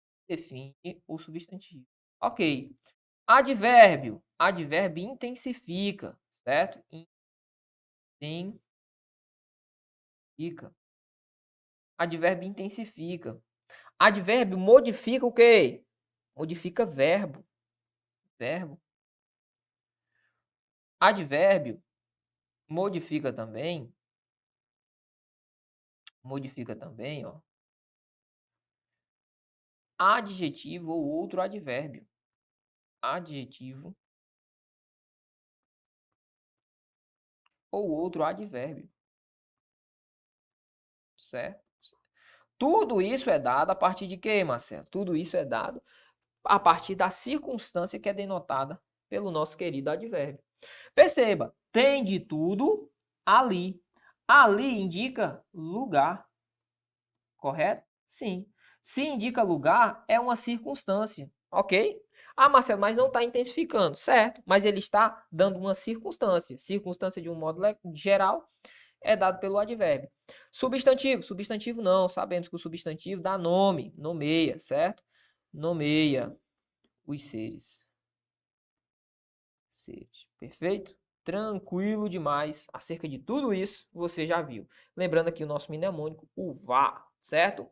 o substantivo. Ok. Advérbio. Advérbio intensifica, certo? Intensifica. Advérbio intensifica. Advérbio modifica o quê? Modifica verbo. Verbo. Advérbio modifica também. Modifica também, ó. Adjetivo ou outro advérbio. Adjetivo ou outro advérbio. Certo? Tudo isso é dado a partir de quê, Marcelo? Tudo isso é dado a partir da circunstância que é denotada pelo nosso querido advérbio. Perceba, tem de tudo ali. Ali indica lugar, correto? Sim. Se indica lugar, é uma circunstância, ok? Ah, Marcelo, mas não está intensificando, certo? Mas ele está dando uma circunstância. Circunstância de um modo geral é dado pelo advérbio. Substantivo, substantivo não, sabemos que o substantivo dá nome, nomeia, certo? Nomeia os seres. Seres, perfeito? Tranquilo demais. Acerca de tudo isso, você já viu. Lembrando aqui o nosso mnemônico, o VA, certo?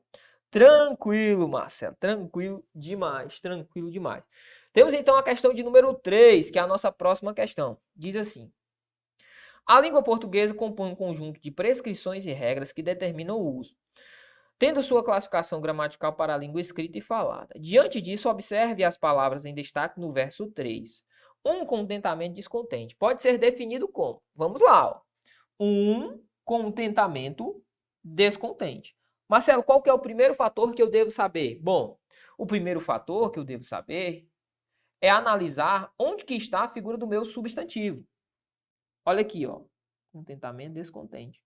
Tranquilo, Marcelo. Tranquilo demais. Tranquilo demais. Temos então a questão de número 3, que é a nossa próxima questão. Diz assim: a língua portuguesa compõe um conjunto de prescrições e regras que determinam o uso, tendo sua classificação gramatical para a língua escrita e falada. Diante disso, observe as palavras em destaque no verso 3. Um contentamento descontente pode ser definido como, vamos lá, ó, um contentamento descontente. Marcelo, qual que é o primeiro fator que eu devo saber? Bom, o primeiro fator que eu devo saber é analisar onde que está a figura do meu substantivo. Olha aqui, ó, contentamento descontente.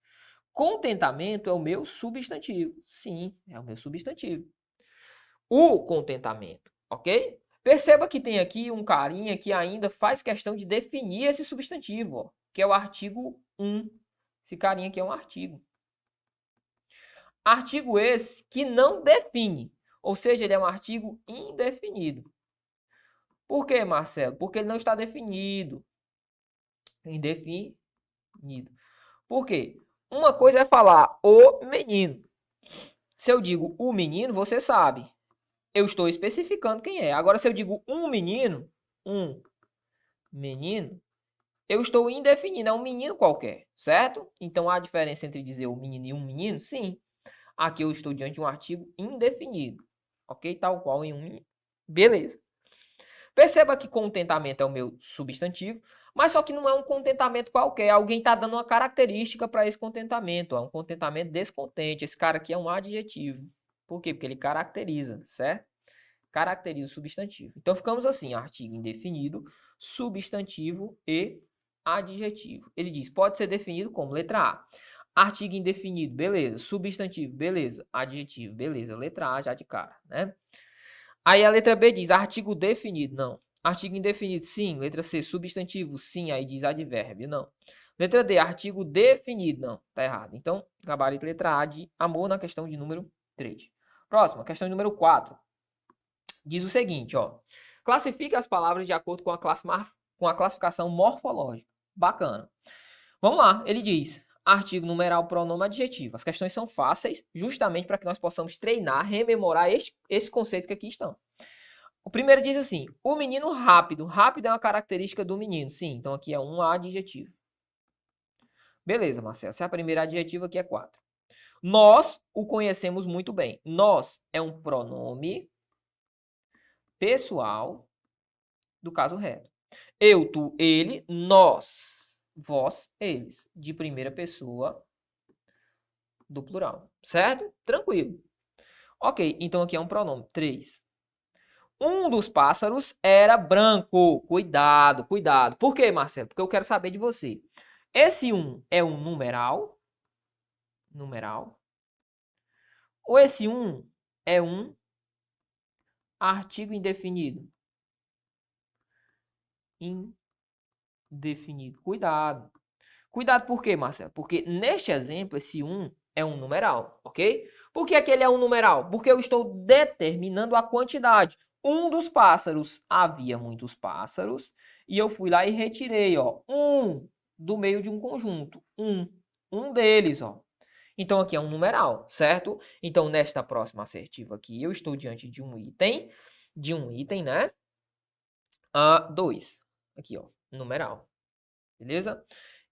Contentamento é o meu substantivo. Sim, é o meu substantivo. O contentamento, ok? Perceba que tem aqui um carinha que ainda faz questão de definir esse substantivo, ó, que é o artigo 1. Esse carinha aqui é um artigo. Artigo esse que não define, ou seja, ele é um artigo indefinido. Por quê, Marcelo? Porque ele não está definido. Indefinido. Por quê? Uma coisa é falar o menino. Se eu digo o menino, você sabe. Eu estou especificando quem é. Agora, se eu digo um menino, eu estou indefinindo, é um menino qualquer, certo? Então, há diferença entre dizer o menino e um menino? Sim. Aqui eu estou diante de um artigo indefinido, ok? Tal qual em um menino. Beleza. Perceba que contentamento é o meu substantivo, mas só que não é um contentamento qualquer. Alguém está dando uma característica para esse contentamento. É um contentamento descontente. Esse cara aqui é um adjetivo. Por quê? Porque ele caracteriza, certo? Caracteriza o substantivo. Então, ficamos assim, artigo indefinido, substantivo e adjetivo. Ele diz, pode ser definido como letra A. Artigo indefinido, beleza. Substantivo, beleza. Adjetivo, beleza. Letra A já de cara, né? Aí a letra B diz artigo definido, não. Artigo indefinido, sim. Letra C, substantivo, sim. Aí diz advérbio, não. Letra D, artigo definido, não. Tá errado. Então, gabarito letra A de amor na questão de número 3. Próxima, questão de número 4. Diz o seguinte, ó. Classifique as palavras de acordo com a classificação morfológica. Bacana. Vamos lá, ele diz artigo, numeral, pronome, adjetivo. As questões são fáceis, justamente para que nós possamos treinar, rememorar esses conceitos que aqui estão. O primeiro diz assim, o menino rápido. Rápido é uma característica do menino. Sim, então aqui é um adjetivo. Beleza, Marcelo. Se é a primeira adjetivo, aqui é 4. Nós o conhecemos muito bem. Nós é um pronome pessoal do caso reto. Eu, tu, ele, nós, vós, eles. De primeira pessoa do plural. Certo? Tranquilo. Ok, então aqui é um pronome. 3. Um dos pássaros era branco. Cuidado, cuidado. Por quê, Marcelo? Porque eu quero saber de você. Esse um é um numeral? Numeral. Ou esse um é um artigo indefinido? Indefinido. Cuidado. Cuidado por quê, Marcelo? Porque neste exemplo, esse 1 é um numeral, ok? Por que aquele é um numeral? Porque eu estou determinando a quantidade. Um dos pássaros, havia muitos pássaros, e eu fui lá e retirei, ó, um do meio de um conjunto. Um deles, ó. Então, aqui é um numeral, certo? Então, nesta próxima assertiva aqui, eu estou diante de um item, né? 2. Aqui, ó, numeral. Beleza?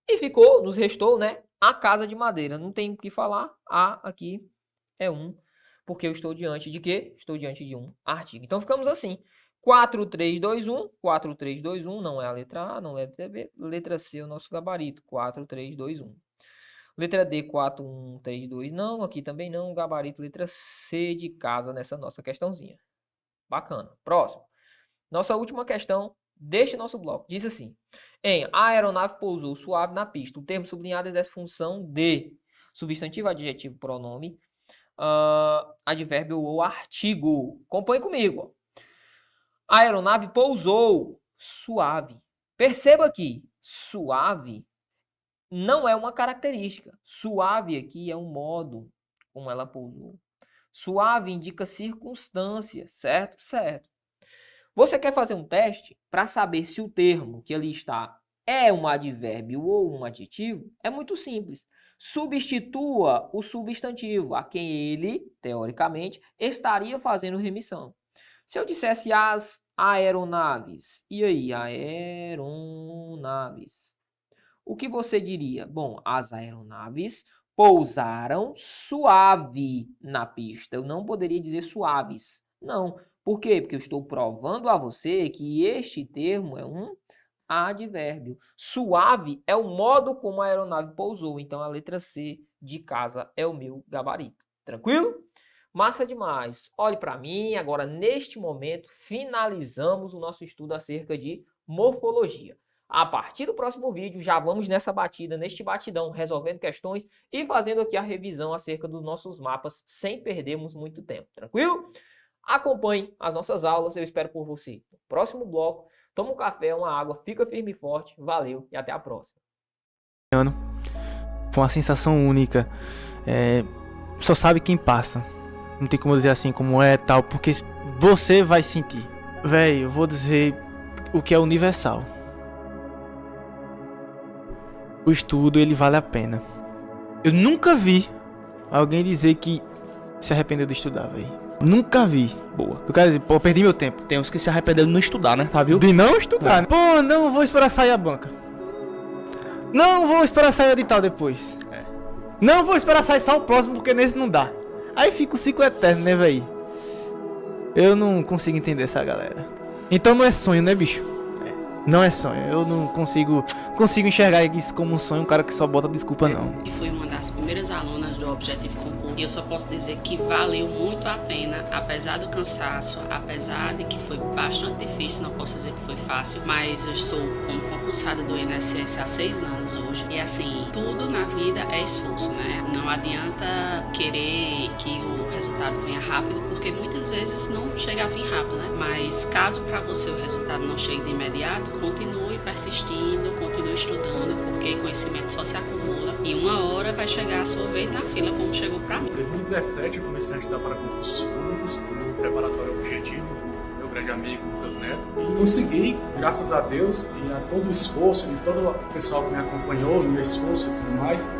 E nos restou, né, a casa de madeira. Não tem o que falar. A aqui é 1, porque eu estou diante de quê? Estou diante de um artigo. Então, ficamos assim. 4, 3, 2, 1. 4, 3, 2, 1. Não é a letra A, não é a letra B. Letra C é o nosso gabarito. 4, 3, 2, 1. Letra D, 4, 1, 3, 2. Não, aqui também não. Gabarito, letra C de casa nessa nossa questãozinha. Bacana. Próximo. Nossa última questão deste nosso bloco. Diz assim. A aeronave pousou suave na pista. O termo sublinhado exerce função de substantivo, adjetivo, pronome, advérbio ou artigo. Compõe comigo. A aeronave pousou suave. Perceba que suave não é uma característica. Suave aqui é um modo como ela pousou. Suave indica circunstância, certo? Certo. Você quer fazer um teste para saber se o termo que ali está é um advérbio ou um adjetivo? É muito simples. Substitua o substantivo a quem ele, teoricamente, estaria fazendo remissão. Se eu dissesse as aeronaves, e aí, aeronaves, o que você diria? Bom, as aeronaves pousaram suave na pista. Eu não poderia dizer suaves. Não. Por quê? Porque eu estou provando a você que este termo é um advérbio. Suave é o modo como a aeronave pousou. Então, a letra C de casa é o meu gabarito. Tranquilo? Massa demais. Olhe para mim. Agora, neste momento, finalizamos o nosso estudo acerca de morfologia. A partir do próximo vídeo, já vamos nessa batida, neste batidão, resolvendo questões e fazendo aqui a revisão acerca dos nossos mapas, sem perdermos muito tempo. Tranquilo? Acompanhe as nossas aulas, eu espero por você. No próximo bloco, toma um café, uma água, fica firme e forte. Valeu e até a próxima. Foi uma sensação única. Só sabe quem passa. Não tem como dizer assim como é tal, porque você vai sentir. Véi, eu vou dizer o que é universal. O estudo, ele vale a pena. Eu nunca vi alguém dizer que se arrependeu de estudar, velho. Nunca vi. Boa. Eu quero dizer, pô, perdi meu tempo. Tem uns que se arrependeram de não estudar, né? Tá, viu? De não estudar. Né? Pô, não vou esperar sair a banca. Não vou esperar sair o edital depois. Não vou esperar sair só o próximo, porque nesse não dá. Aí fica o ciclo eterno, né, velho? Eu não consigo entender essa galera. Então não é sonho, né, bicho? Não é sonho. Eu não consigo enxergar isso como um sonho, um cara que só bota desculpa, não. E fui uma das primeiras alunas do Objetivo Concurso. E eu só posso dizer que valeu muito a pena, apesar do cansaço, apesar de que foi bastante difícil, não posso dizer que foi fácil, mas eu estou como concursada do INSS há 6 anos hoje. E assim, tudo na vida é esforço, né? Não adianta querer que o resultado venha rápido, porque muitas vezes não chega a vir rápido, né? Mas caso para você o resultado não chegue de imediato, continue persistindo, continue estudando, porque conhecimento só se acumula e uma hora vai chegar a sua vez na fila, como chegou para mim. Em 2017 eu comecei a estudar para concursos públicos no preparatório Objetivo, meu grande amigo Lucas Neto, e consegui, graças a Deus e a todo o esforço de todo o pessoal que me acompanhou, o meu esforço e tudo mais,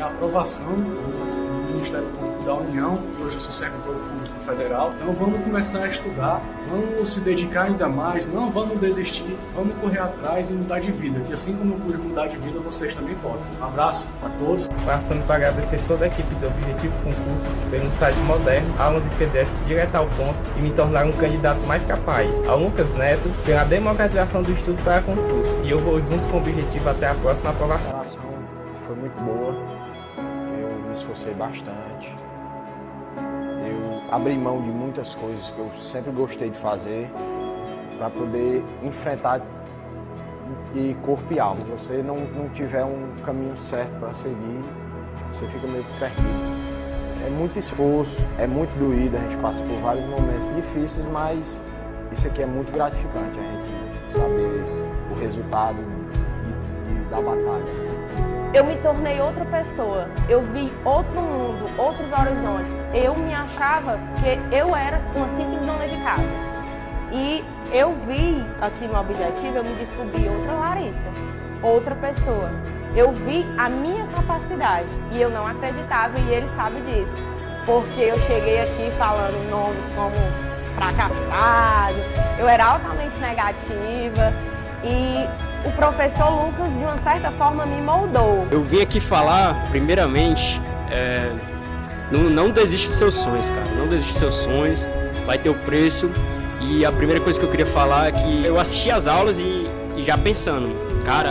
a aprovação do Ministério Público da União, e hoje eu sou servidor público federal. Então vamos começar a estudar, vamos se dedicar ainda mais, não vamos desistir, vamos correr atrás e mudar de vida, que assim como eu pude mudar de vida, vocês também podem. Um abraço a todos. Passando para agradecer toda a equipe do Objetivo Concurso pelo site moderno, aulas de PDF direto ao ponto e me tornar um candidato mais capaz. Ao Lucas Neto pela democratização do estudo para concurso. E eu vou junto com o Objetivo até a próxima aprovação. A preparação foi muito boa, eu me esforcei bastante. Eu abri mão de muitas coisas que eu sempre gostei de fazer para poder enfrentar de corpo e alma. Se você não tiver um caminho certo para seguir, você fica meio que perdido. É muito esforço, é muito doído, a gente passa por vários momentos difíceis, mas isso aqui é muito gratificante, a gente saber o resultado da batalha. Eu me tornei outra pessoa, eu vi outro mundo, outros horizontes. Eu me achava que eu era uma simples dona de casa. E eu vi aqui no Objetivo, eu me descobri outra Larissa, outra pessoa. Eu vi a minha capacidade e eu não acreditava e ele sabe disso. Porque eu cheguei aqui falando nomes como fracassado, eu era altamente negativa e o professor Lucas, de uma certa forma, me moldou. Eu vim aqui falar, primeiramente, não desiste dos seus sonhos, cara. Não desiste dos seus sonhos, vai ter o preço. E a primeira coisa que eu queria falar é que eu assisti às aulas e já pensando, cara...